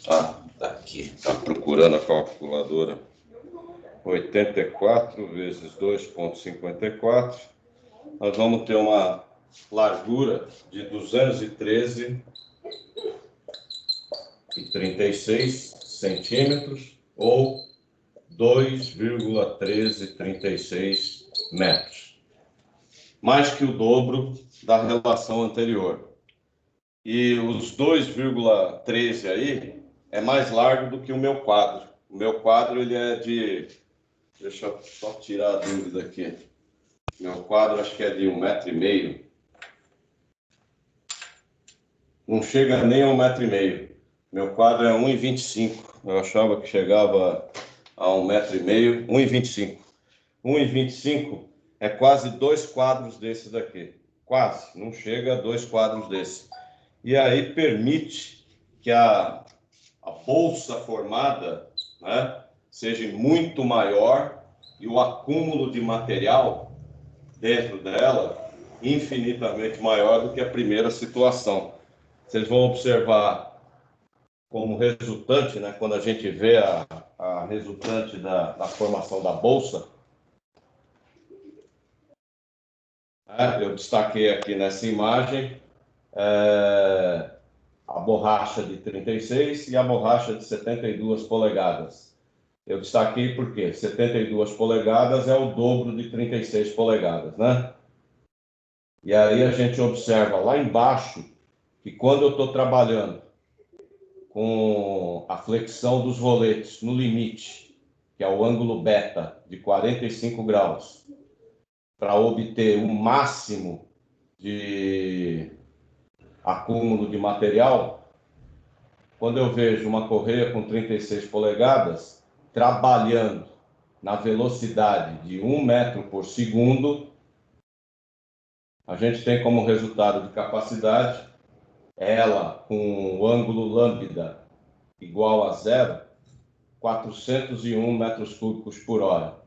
Ah, tá aqui. Tá procurando a calculadora. 84 vezes 2,54. Nós vamos ter uma largura de 213,36 centímetros ou 2,1336 metros. Mais que o dobro da relação anterior. E os 2,13 aí é mais largo do que o meu quadro. O meu quadro, ele é de... Deixa eu só tirar a dúvida aqui. Meu quadro acho que é de 1,5 m. Não chega nem a 1,5 m. Meu quadro é 1,25 m. Eu achava que chegava a 1,5 m. 1,25 m. 1,25 m é quase 2 quadros desses daqui. Quase. Não chega a 2 quadros desses. E aí permite que a bolsa formada, né, seja muito maior e o acúmulo de material dentro dela infinitamente maior do que a primeira situação. Vocês vão observar como resultante, né, quando a gente vê a resultante da formação da bolsa, eu destaquei aqui nessa imagem, a borracha de 36 e a borracha de 72 polegadas. Eu destaquei porque 72 polegadas é o dobro de 36 polegadas, né? E aí a gente observa lá embaixo que quando eu estou trabalhando com a flexão dos roletes no limite, que é o ângulo beta de 45 graus, para obter o máximo de acúmulo de material, quando eu vejo uma correia com 36 polegadas trabalhando na velocidade de 1 metro por segundo, a gente tem como resultado de capacidade ela com o ângulo lambda igual a 0, 401 metros cúbicos por hora.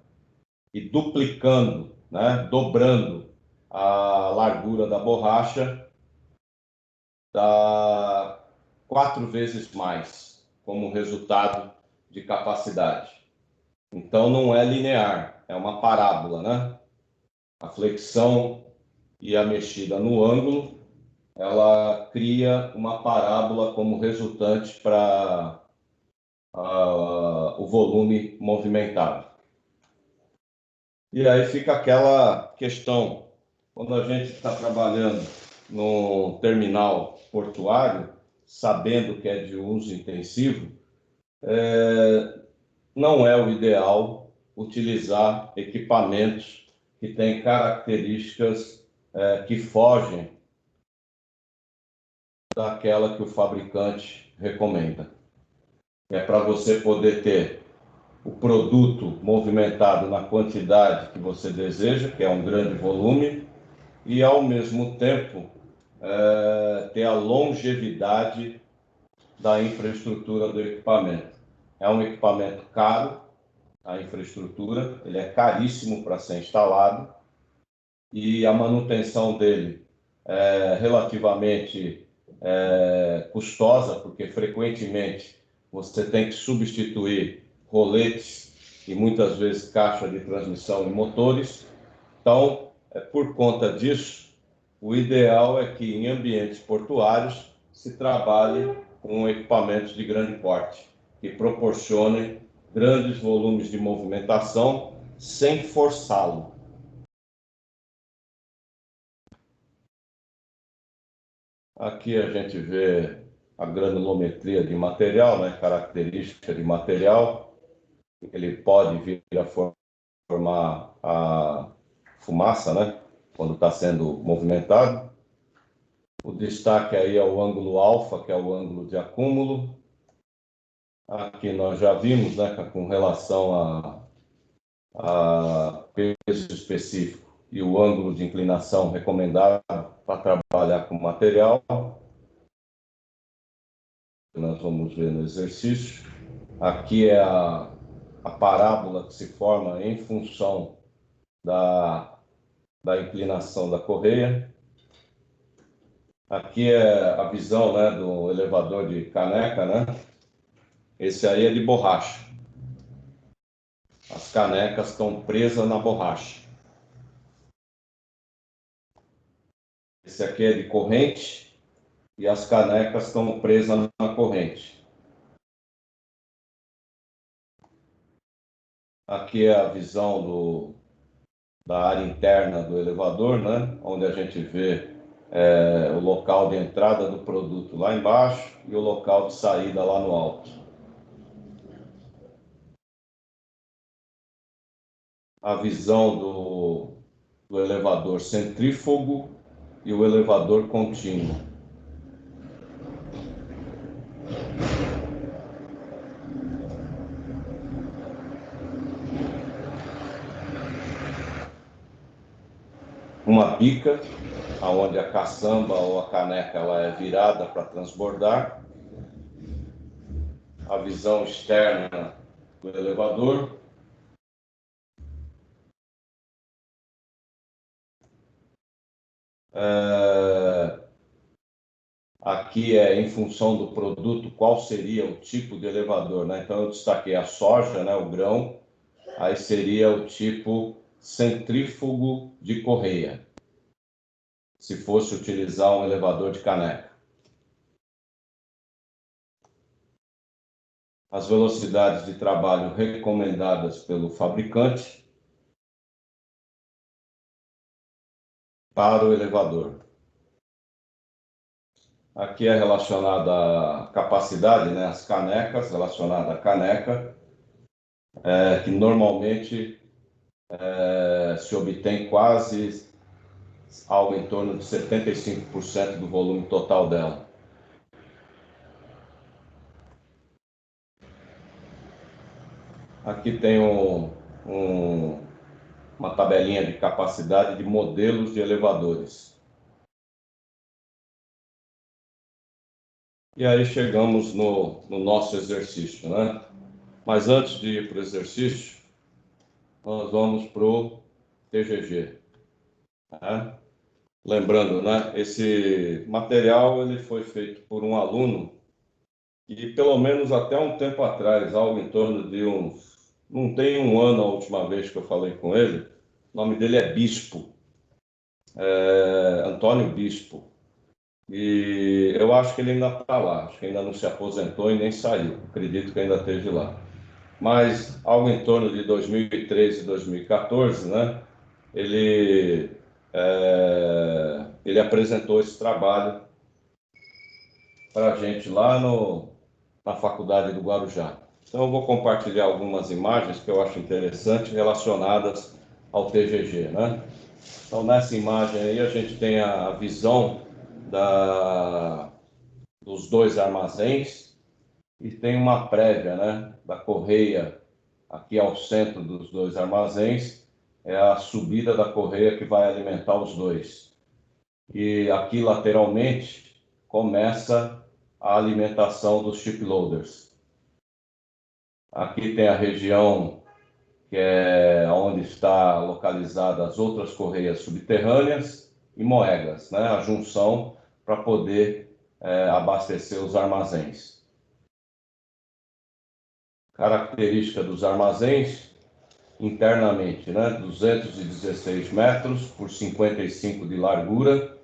E duplicando, né, dobrando a largura da borracha, dá 4 vezes mais como resultado de capacidade. Então não é linear, é uma parábola, né? A flexão e a mexida no ângulo, ela cria uma parábola como resultante para o volume movimentado. E aí fica aquela questão, quando a gente está trabalhando no terminal portuário, sabendo que é de uso intensivo, não é o ideal utilizar equipamentos que têm características que fogem daquela que o fabricante recomenda. É para você poder ter o produto movimentado na quantidade que você deseja, que é um grande volume, e ao mesmo tempo ter a longevidade da infraestrutura do equipamento. É um equipamento caro, a infraestrutura, ele é caríssimo para ser instalado, e a manutenção dele é relativamente custosa, porque frequentemente você tem que substituir roletes e muitas vezes caixa de transmissão e motores. Então, por conta disso, o ideal é que em ambientes portuários se trabalhe com equipamentos de grande porte, que proporcionem grandes volumes de movimentação sem forçá-lo. Aqui a gente vê a granulometria de material, né? Característica de material. Ele pode vir a formar a fumaça, né? Quando está sendo movimentado. O destaque aí é o ângulo alfa, que é o ângulo de acúmulo. Aqui nós já vimos, né, com relação a peso específico e o ângulo de inclinação recomendado para trabalhar com material. Nós vamos ver no exercício. Aqui é a parábola que se forma em função da inclinação da correia. Aqui é a visão, né, do elevador de caneca, né? Esse aí é de borracha. As canecas estão presas na borracha. Esse aqui é de corrente e as canecas estão presas na corrente. Aqui é a visão da área interna do elevador, né? Onde a gente vê o local de entrada do produto lá embaixo e o local de saída lá no alto. A visão do elevador centrífugo e o elevador contínuo. Uma bica, onde a caçamba ou a caneca ela é virada para transbordar. A visão externa do elevador. Aqui é em função do produto, qual seria o tipo de elevador, né? Então eu destaquei a soja, né, o grão, aí seria o tipo centrífugo de correia, se fosse utilizar um elevador de caneca. as velocidades de trabalho recomendadas pelo fabricante para o elevador. Aqui é relacionada à capacidade, né, as canecas, relacionada à caneca, que normalmente se obtém quase algo em torno de 75% do volume total dela. Aqui tem uma tabelinha de capacidade de modelos de elevadores. E aí chegamos no nosso exercício, né? Mas antes de ir para o exercício, nós vamos para o TGG. Né? Lembrando, né? Esse material ele foi feito por um aluno e pelo menos até um tempo atrás, algo em torno de não tem um ano a última vez que eu falei com ele, o nome dele é Bispo, Antônio Bispo. E eu acho que ele ainda está lá, acho que ainda não se aposentou e nem saiu, acredito que ainda esteja lá. Mas algo em torno de 2013 e 2014, né, ele apresentou esse trabalho para a gente lá na Faculdade do Guarujá. Então eu vou compartilhar algumas imagens que eu acho interessantes relacionadas ao TGG, né? Então nessa imagem aí a gente tem a visão dos dois armazéns e tem uma prévia, né, da correia aqui ao centro dos dois armazéns, é a subida da correia que vai alimentar os dois. E aqui lateralmente começa a alimentação dos shiploaders. Aqui tem a região que é onde está localizada as outras correias subterrâneas e moegas, né, a junção para poder abastecer os armazéns. Característica dos armazéns, internamente, né, 216 metros por 55 de largura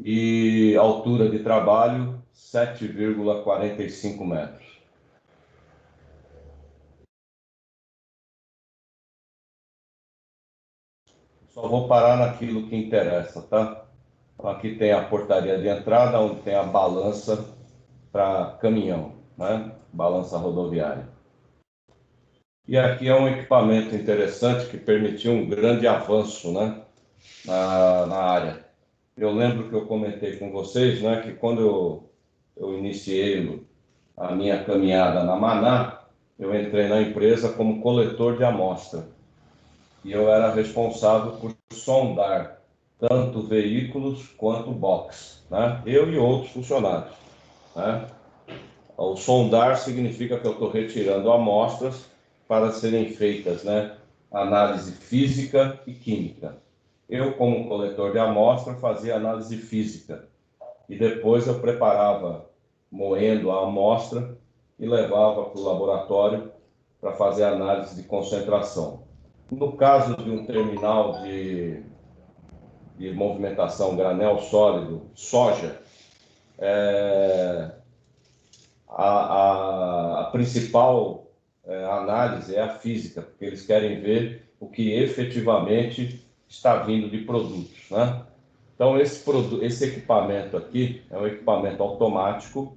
e altura de trabalho 7,45 metros. Só vou parar naquilo que interessa, tá? Aqui tem a portaria de entrada, onde tem a balança para caminhão, né? Balança rodoviária. E aqui é um equipamento interessante que permitiu um grande avanço, né? na área. Eu lembro que eu comentei com vocês, né, que quando eu iniciei a minha caminhada na Maná, eu entrei na empresa como coletor de amostra. E eu era responsável por sondar tanto veículos quanto box, né? Eu e outros funcionários, né? O sondar significa que eu estou retirando amostras para serem feitas, né, análise física e química. Eu, como coletor de amostra, fazia análise física e depois eu preparava, moendo a amostra e levava para o laboratório para fazer análise de concentração. No caso de um terminal de movimentação granel sólido, soja, a principal análise é a física, porque eles querem ver o que efetivamente está vindo de produtos, né? Então, esse equipamento aqui é um equipamento automático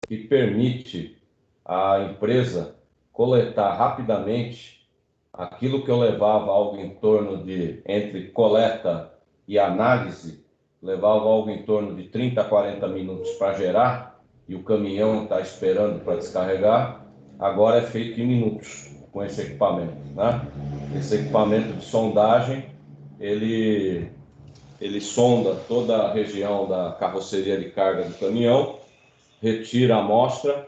que permite à empresa coletar rapidamente aquilo que eu levava algo em torno de, entre coleta e análise, levava algo em torno de 30 a 40 minutos para gerar, e o caminhão está esperando para descarregar, agora é feito em minutos com esse equipamento, né? Esse equipamento de sondagem, ele sonda toda a região da carroceria de carga do caminhão, retira a amostra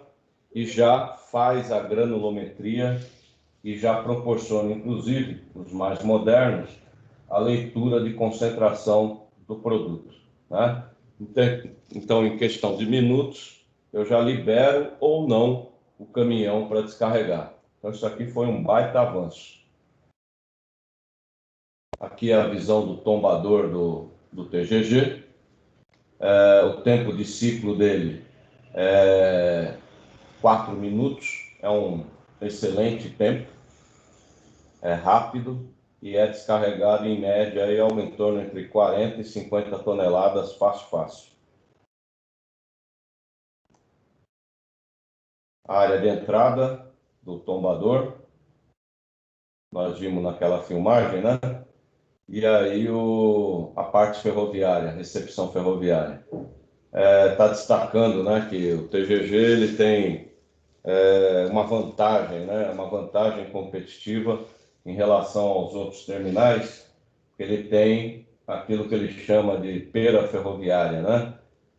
e já faz a granulometria e já proporciona, inclusive, os mais modernos, a leitura de concentração do produto, né? Então, em questão de minutos, eu já libero ou não o caminhão para descarregar. Então, isso aqui foi um baita avanço. Aqui é a visão do tombador do TGG. O tempo de ciclo dele é 4 minutos, é um excelente tempo, é rápido e é descarregado em média aí ao em torno entre 40 e 50 toneladas fácil. A área de entrada do tombador, nós vimos naquela filmagem, né? E aí a parte ferroviária, recepção ferroviária. Está destacando, né, que o TGG ele tem uma vantagem, né, uma vantagem competitiva em relação aos outros terminais, que ele tem aquilo que ele chama de pera ferroviária, né,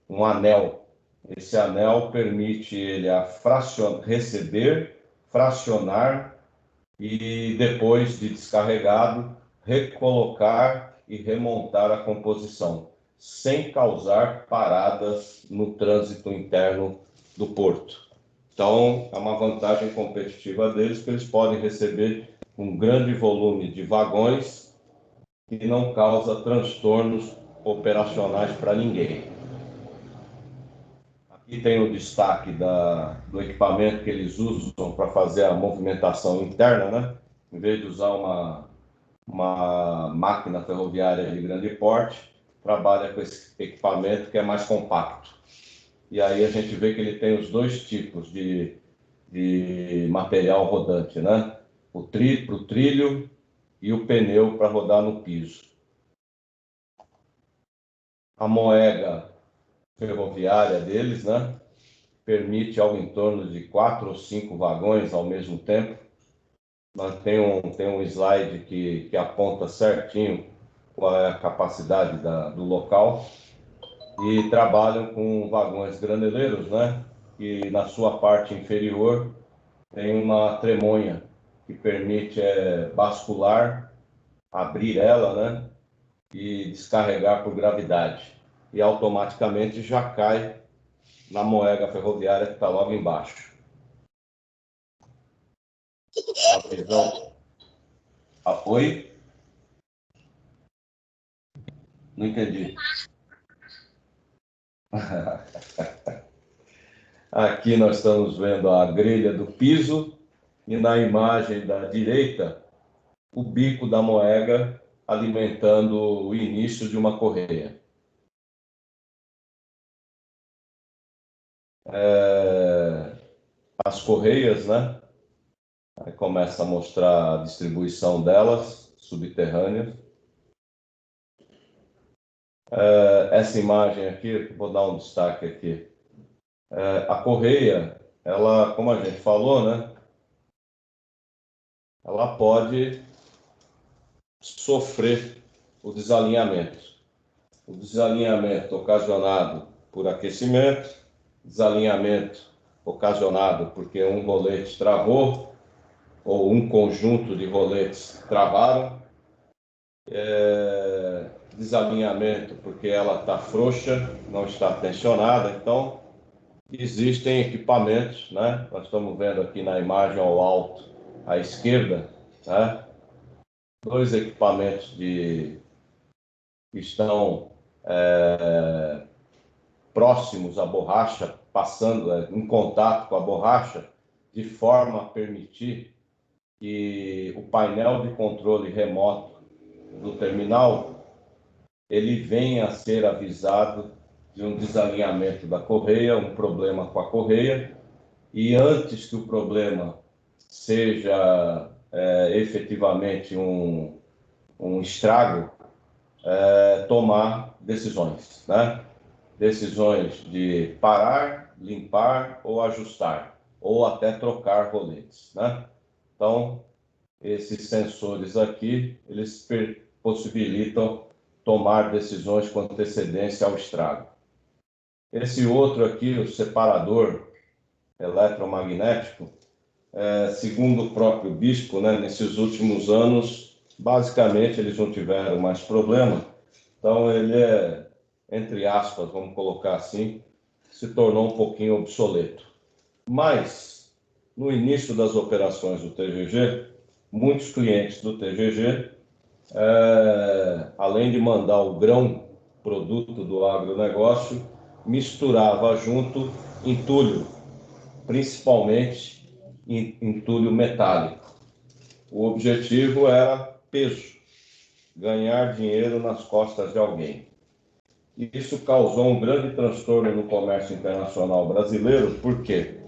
um anel. Esse anel permite ele receber, fracionar e depois de descarregado, recolocar e remontar a composição, sem causar paradas no trânsito interno do porto. Então, é uma vantagem competitiva deles, que eles podem receber um grande volume de vagões e não causa transtornos operacionais para ninguém. Aqui tem o destaque do equipamento que eles usam para fazer a movimentação interna, né? Em vez de usar uma máquina ferroviária de grande porte, trabalha com esse equipamento que é mais compacto. E aí a gente vê que ele tem os dois tipos de material rodante, né? O trilho e o pneu para rodar no piso. A moega ferroviária deles, né? Permite algo em torno de 4 ou 5 vagões ao mesmo tempo. Tem um slide que aponta certinho qual é a capacidade do local. E trabalham com vagões graneleiros, né? E na sua parte inferior tem uma tremonha que permite bascular, abrir ela, né? E descarregar por gravidade. E automaticamente já cai na moega ferroviária que está logo embaixo. A visão... Oi? Não entendi. Aqui nós estamos vendo a grelha do piso e na imagem da direita o bico da moega alimentando o início de uma correia. As correias, né? Aí começa a mostrar a distribuição delas, subterrâneas. Essa imagem aqui, vou dar um destaque aqui. A correia, ela, como a gente falou, né? Ela pode sofrer o desalinhamento. O desalinhamento ocasionado por aquecimento, desalinhamento ocasionado porque um rolete travou ou um conjunto de roletes travaram, desalinhamento porque ela está frouxa, não está tensionada. Então, existem equipamentos, né? Nós estamos vendo aqui na imagem ao alto, à esquerda, né? 2 equipamentos que estão próximos à borracha, passando em contato com a borracha, de forma a permitir que o painel de controle remoto do terminal ele venha a ser avisado de um desalinhamento da correia, um problema com a correia, e antes que o problema seja efetivamente um estrago, tomar decisões, né? Decisões de parar, limpar ou ajustar, ou até trocar roletes, né? Então, esses sensores aqui, eles possibilitam tomar decisões com antecedência ao estrago. Esse outro aqui, o separador eletromagnético, segundo o próprio bispo, né, nesses últimos anos, basicamente eles não tiveram mais problema. Então, ele entre aspas, vamos colocar assim, se tornou um pouquinho obsoleto. Mas, no início das operações do TGG, muitos clientes do TGG, além de mandar o grão, produto do agronegócio, misturava junto entulho principalmente em entulho metálico. O objetivo era peso, ganhar dinheiro nas costas de alguém. Isso causou um grande transtorno no comércio internacional brasileiro, porque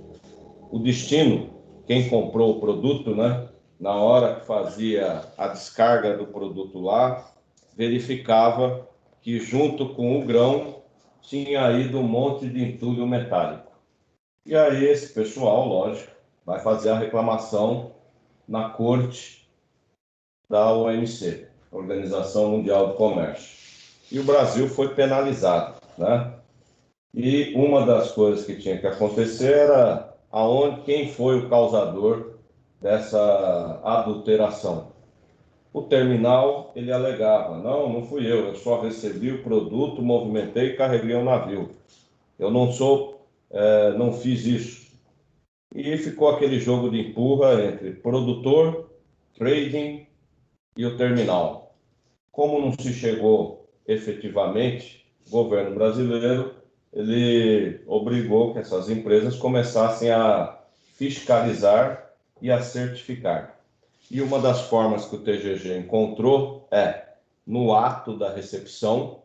o destino, quem comprou o produto, né, na hora que fazia a descarga do produto lá, verificava que junto com o grão tinha ido um monte de entulho metálico. E aí esse pessoal, lógico, vai fazer a reclamação na corte da OMC, Organização Mundial do Comércio. E o Brasil foi penalizado, né? E uma das coisas que tinha que acontecer era quem foi o causador dessa adulteração. O terminal, ele alegava, não fui eu só recebi o produto, movimentei e carreguei o navio. Eu não fiz isso. E ficou aquele jogo de empurra entre produtor, trading e o terminal. Como não se chegou efetivamente, o governo brasileiro ele obrigou que essas empresas começassem a fiscalizar e a certificar. E uma das formas que o TGG encontrou é, no ato da recepção,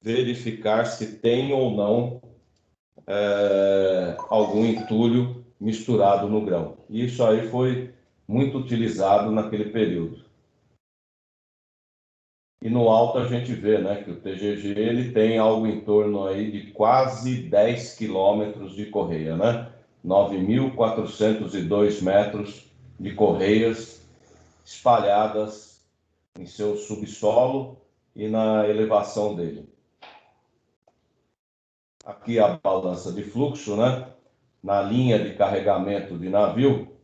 verificar se tem ou não algum entulho misturado no grão. E isso aí foi muito utilizado naquele período. E no alto a gente vê, né, que o TGG ele tem algo em torno aí de quase 10 quilômetros de correia, né? 9.402 metros de correias espalhadas em seu subsolo e na elevação dele. Aqui a balança de fluxo, né? Na linha de carregamento de navio,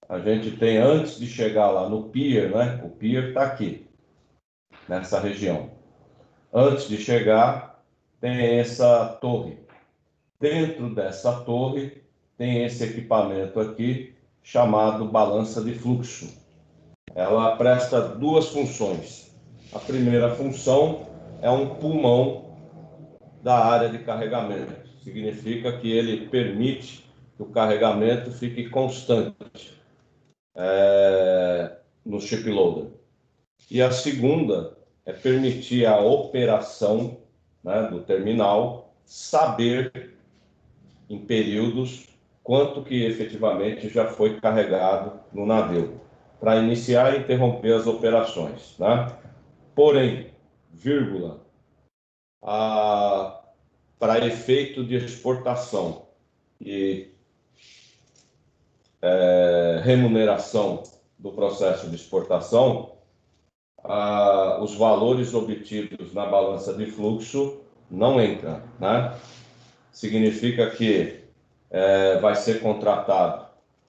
a gente tem, antes de chegar lá no pier, né? O pier está aqui, nessa região. Antes de chegar, tem essa torre. Dentro dessa torre, tem esse equipamento aqui, chamado balança de fluxo. Ela presta duas funções. A primeira função é um pulmão da área de carregamento. Significa que ele permite que o carregamento fique constante no ship loader. E a segunda é permitir a operação, né, do terminal, saber em períodos quanto que efetivamente já foi carregado no navio, para iniciar e interromper as operações, né? Porém, vírgula, para efeito de exportação e remuneração do processo de exportação, os valores obtidos na balança de fluxo não entram, né? Significa que vai ser contratado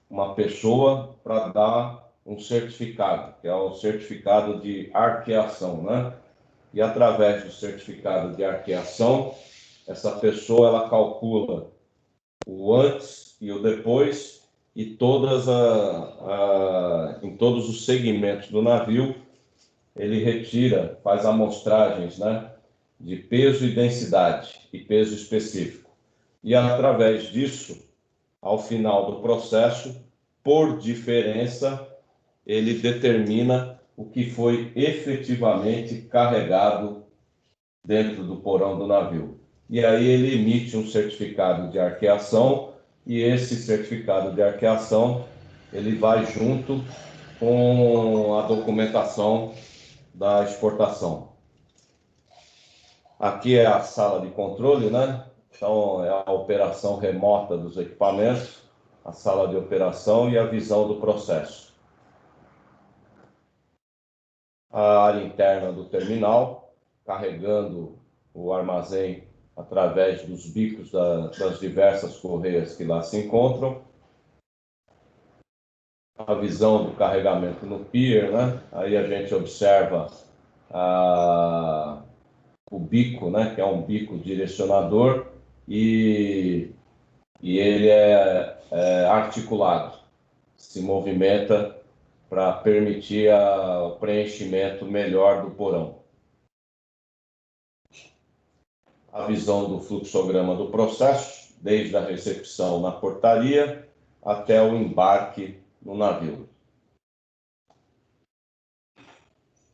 uma pessoa para dar um certificado, que é o certificado de arqueação, né? E através do certificado de arqueação, essa pessoa ela calcula o antes e o depois e em todos os segmentos do navio, ele retira, faz amostragens, né, de peso e densidade e peso específico. E através disso, ao final do processo, por diferença, ele determina o que foi efetivamente carregado dentro do porão do navio. E aí ele emite um certificado de arqueação, e esse certificado de arqueação ele vai junto com a documentação da exportação. Aqui é a sala de controle, né? Então, é a operação remota dos equipamentos, a sala de operação e a visão do processo. A área interna do terminal, carregando o armazém através dos bicos das diversas correias que lá se encontram. A visão do carregamento no pier, né? Aí a gente observa o bico, né? Que é um bico direcionador e ele é articulado, se movimenta para permitir o preenchimento melhor do porão. A visão do fluxograma do processo, desde a recepção na portaria até o embarque no navio.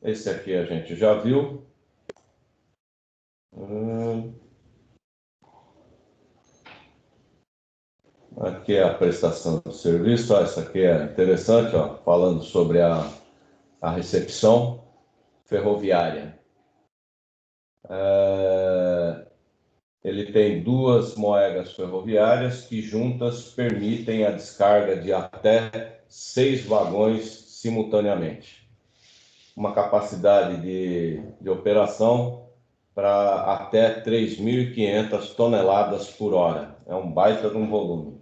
Esse aqui a gente já viu. Aqui é a prestação de serviço. Essa aqui é interessante, falando sobre a recepção ferroviária. Ele tem 2 moegas ferroviárias que juntas permitem a descarga de até 6 vagões simultaneamente. Uma capacidade de operação para até 3.500 toneladas por hora. É um baita de um volume.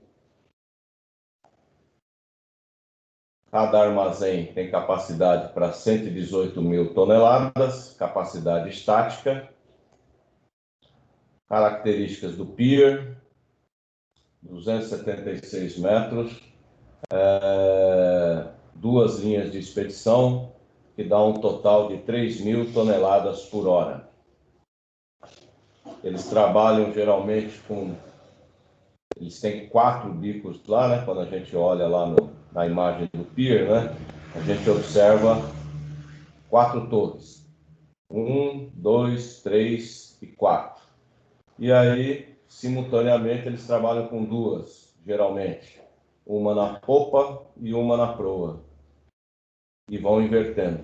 Cada armazém tem capacidade para 118.000 toneladas, capacidade estática. Características do pier, 276 metros, 2 linhas de expedição, que dá um total de 3.000 toneladas por hora. Eles trabalham geralmente com... Eles têm 4 bicos lá, né? Quando a gente olha lá na imagem do pier, né? A gente observa 4 torres. 1, 2, 3 e 4. E aí, simultaneamente, eles trabalham com 2, geralmente. Uma na popa e uma na proa. E vão invertendo.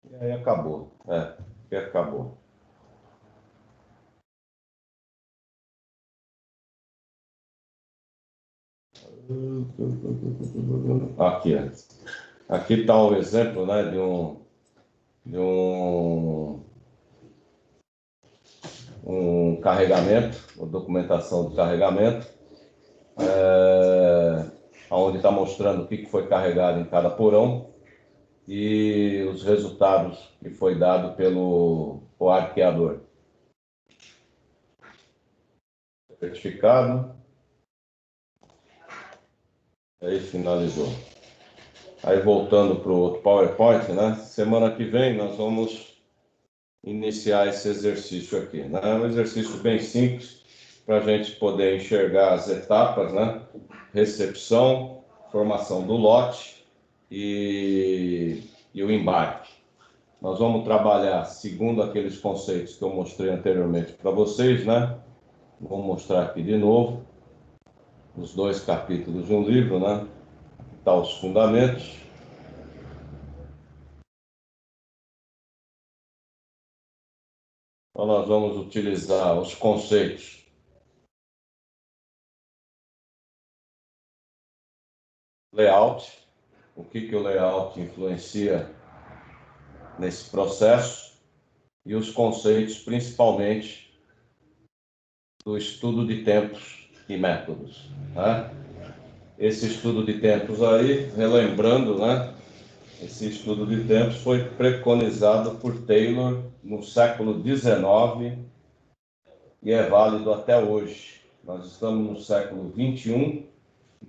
E aí acabou. Aqui acabou. Aqui, aqui está um exemplo, né, de um carregamento, uma documentação de carregamento, onde está mostrando o que foi carregado em cada porão e os resultados que foi dado pelo arqueador. Certificado. Aí finalizou. Aí voltando para o outro PowerPoint, né? Semana que vem nós vamos iniciar esse exercício aqui, né? É um exercício bem simples para a gente poder enxergar as etapas, né? Recepção, formação do lote e o embarque. Nós vamos trabalhar segundo aqueles conceitos que eu mostrei anteriormente para vocês, né? Vou mostrar aqui de novo os 2 capítulos de um livro, né? Tá os fundamentos. Então, nós vamos utilizar os conceitos layout, o que o layout influencia nesse processo, e os conceitos, principalmente, do estudo de tempos e métodos, né? Esse estudo de tempos aí, relembrando, né? Esse estudo de tempos foi preconizado por Taylor no século XIX e é válido até hoje. Nós estamos no século XXI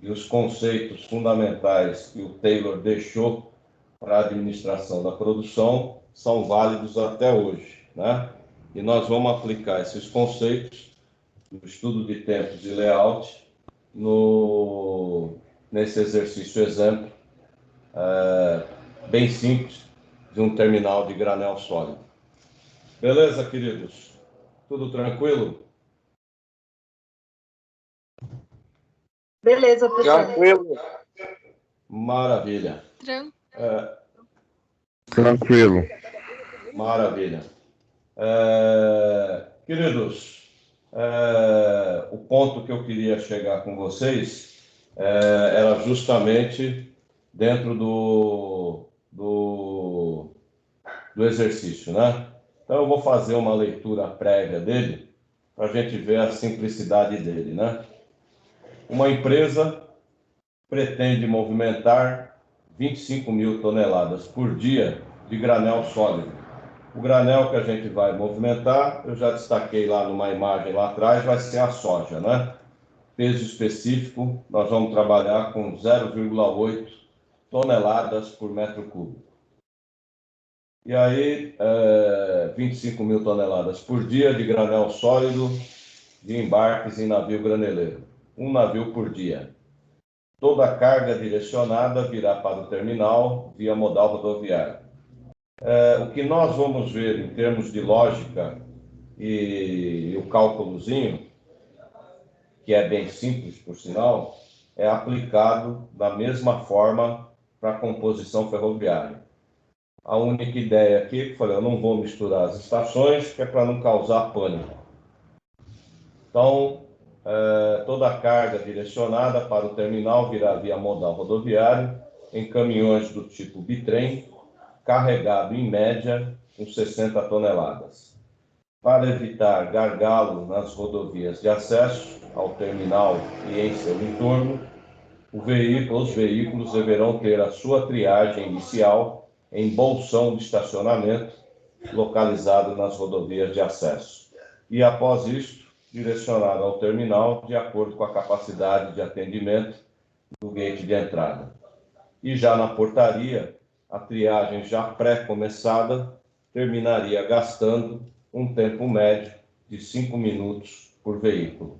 e os conceitos fundamentais que o Taylor deixou para a administração da produção são válidos até hoje, né? E nós vamos aplicar esses conceitos do estudo de tempos e layout nesse exercício exemplo bem simples de um terminal de granel sólido. Beleza, queridos? Tudo tranquilo? Beleza, professor. Tranquilo. Maravilha. Tranquilo. Maravilha. Queridos, o ponto que eu queria chegar com vocês era justamente dentro do exercício, né? Então, eu vou fazer uma leitura prévia dele para a gente ver a simplicidade dele, né? Uma empresa pretende movimentar 25.000 toneladas por dia de granel sólido. O granel que a gente vai movimentar, eu já destaquei lá numa imagem lá atrás, vai ser a soja, né? Peso específico, nós vamos trabalhar com 0,8 toneladas por metro cúbico. E aí, 25 mil toneladas por dia de granel sólido de embarques em navio graneleiro. Um navio por dia. Toda a carga direcionada virá para o terminal via modal rodoviário. O que nós vamos ver em termos de lógica e o cálculozinho, que é bem simples, por sinal, é aplicado da mesma forma para a composição ferroviária. A única ideia aqui, que falei, eu não vou misturar as estações, que é para não causar pânico. Então, toda a carga direcionada para o terminal virá via modal rodoviário, em caminhões do tipo bitrem, carregado em média com 60 toneladas. Para evitar gargalo nas rodovias de acesso ao terminal e em seu entorno, os veículos deverão ter a sua triagem inicial em bolsão de estacionamento localizado nas rodovias de acesso. E após isto, direcionado ao terminal de acordo com a capacidade de atendimento do gate de entrada. E já na portaria, a triagem já pré-começada terminaria gastando um tempo médio de 5 minutos por veículo.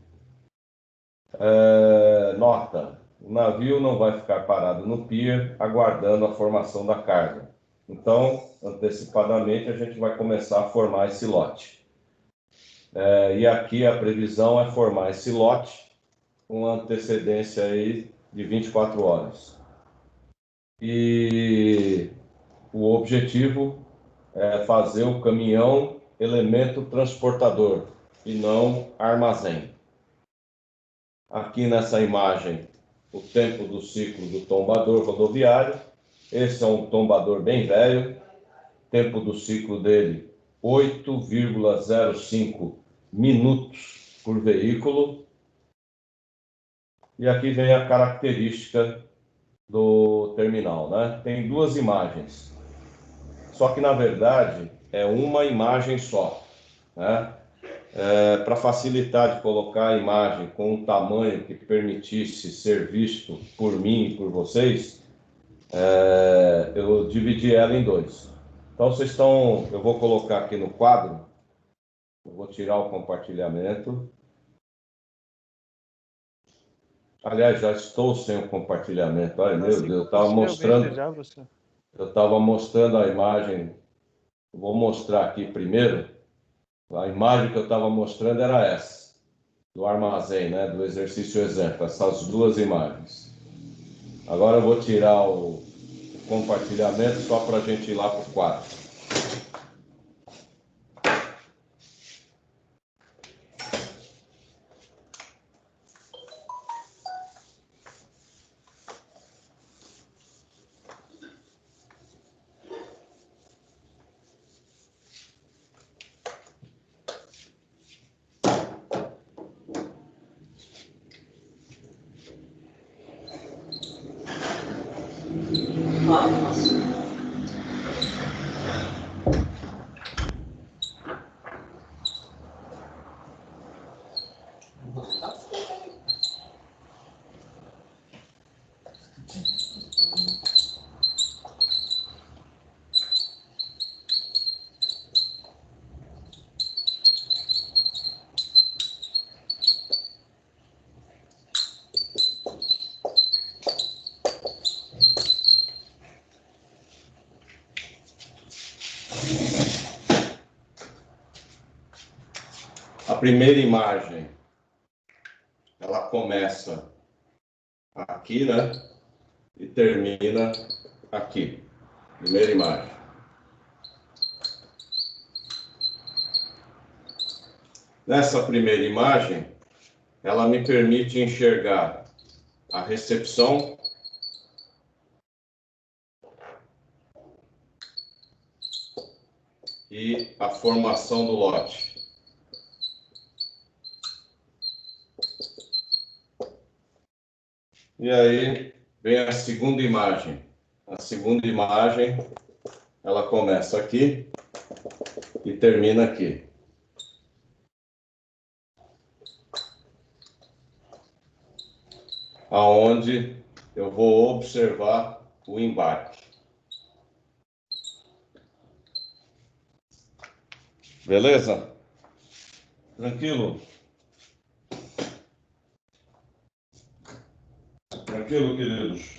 Nota, o navio não vai ficar parado no pier aguardando a formação da carga. Então, antecipadamente, a gente vai começar a formar esse lote. E aqui a previsão é formar esse lote com antecedência aí de 24 horas. E o objetivo é fazer o caminhão elemento transportador e não armazém. Aqui nessa imagem, o tempo do ciclo do tombador rodoviário. Esse é um tombador bem velho. Tempo do ciclo dele, 8,05 minutos por veículo. E aqui vem a característica do terminal, né? Tem duas imagens. Só que, na verdade, é uma imagem só, né? Para facilitar de colocar a imagem com um tamanho que permitisse ser visto por mim e por vocês, eu dividi ela em dois. Então, eu vou colocar aqui no quadro, eu vou tirar o compartilhamento. Aliás, já estou sem o compartilhamento. Olha, meu Deus, eu estava mostrando a imagem. Vou mostrar aqui primeiro. A imagem que eu estava mostrando era essa, do armazém, né, do exercício exemplo, essas duas imagens. Agora eu vou tirar o compartilhamento só para a gente ir lá para o quadro. A primeira imagem, ela começa aqui, né? E termina aqui. Primeira imagem. Nessa primeira imagem, ela me permite enxergar a recepção e a formação do lote. E aí vem a segunda imagem. A segunda imagem, ela começa aqui e termina aqui. Aonde eu vou observar o embarque. Beleza? Tranquilo? Tranquilo, queridos?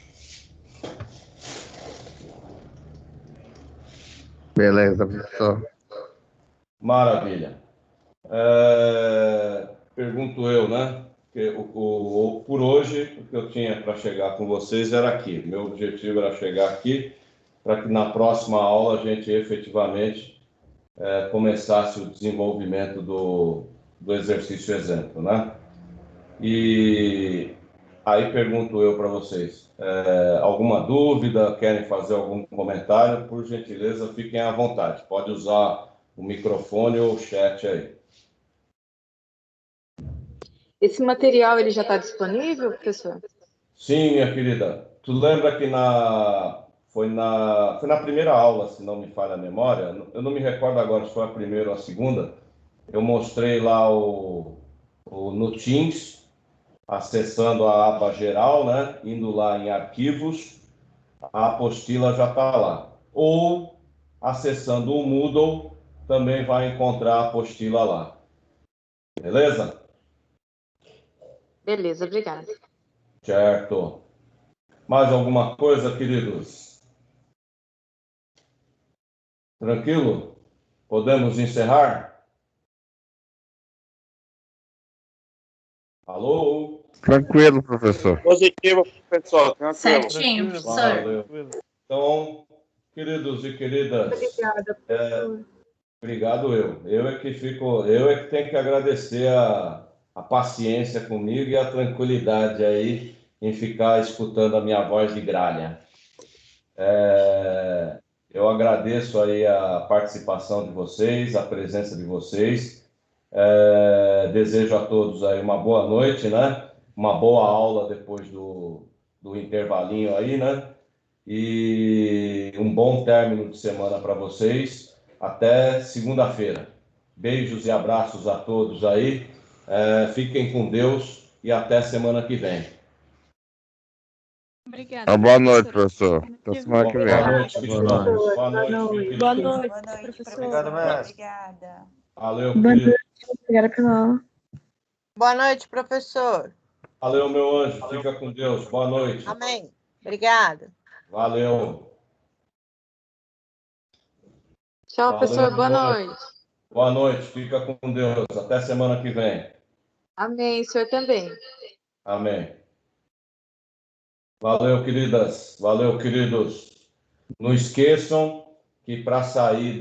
Beleza, professor. Maravilha. Pergunto eu, né? Que por hoje, o que eu tinha para chegar com vocês era aqui. Meu objetivo era chegar aqui para que na próxima aula a gente efetivamente começasse o desenvolvimento do exercício exemplo, né? E aí pergunto eu para vocês, alguma dúvida, querem fazer algum comentário? Por gentileza, fiquem à vontade. Pode usar o microfone ou o chat aí. Esse material ele já está disponível, professor? Sim, minha querida. Tu lembra que foi na primeira aula, se não me falha a memória, eu não me recordo agora se foi a primeira ou a segunda, eu mostrei lá no Teams, acessando a aba geral, né? Indo lá em arquivos, a apostila já está lá. Ou acessando o Moodle, também vai encontrar a apostila lá. Beleza? Beleza, obrigada. Certo. Mais alguma coisa, queridos? Tranquilo? Podemos encerrar? Alô? Tranquilo, professor. Positivo, professor. Tranquilo. Certinho, professor. Valeu. Então, queridos e queridas, Obrigada, professor. obrigado eu. Eu é que tenho que agradecer a paciência comigo e a tranquilidade aí em ficar escutando a minha voz de gralha. Eu agradeço aí a participação de vocês, a presença de vocês. Desejo a todos aí uma boa noite, né? Uma boa aula depois do intervalinho aí, né? E um bom término de semana para vocês. Até segunda-feira. Beijos e abraços a todos aí. Fiquem com Deus e até semana que vem. Obrigada. Boa noite, professor. Até semana que vem. Boa noite, pessoal. Boa noite. Boa noite, professor. Obrigado, mestre. Obrigada. Valeu, Boa querido. noite, obrigada pela aula. Boa noite, professor. Valeu, meu anjo. Fica com Deus. Boa noite. Amém. Obrigada. Valeu. Tchau, Valeu, professor. Boa meu anjo. noite. Boa noite. Fica com Deus. Até semana que vem. Amém, o senhor também. Amém. Valeu, queridas. Valeu, queridos. Não esqueçam que para sair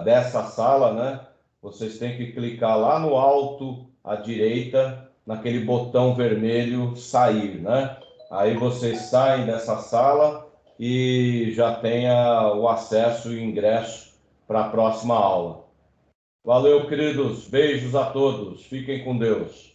dessa sala, né, vocês têm que clicar lá no alto à direita, naquele botão vermelho sair, né? Aí vocês saem dessa sala e já tenha o acesso e o ingresso para a próxima aula. Valeu, queridos. Beijos a todos. Fiquem com Deus.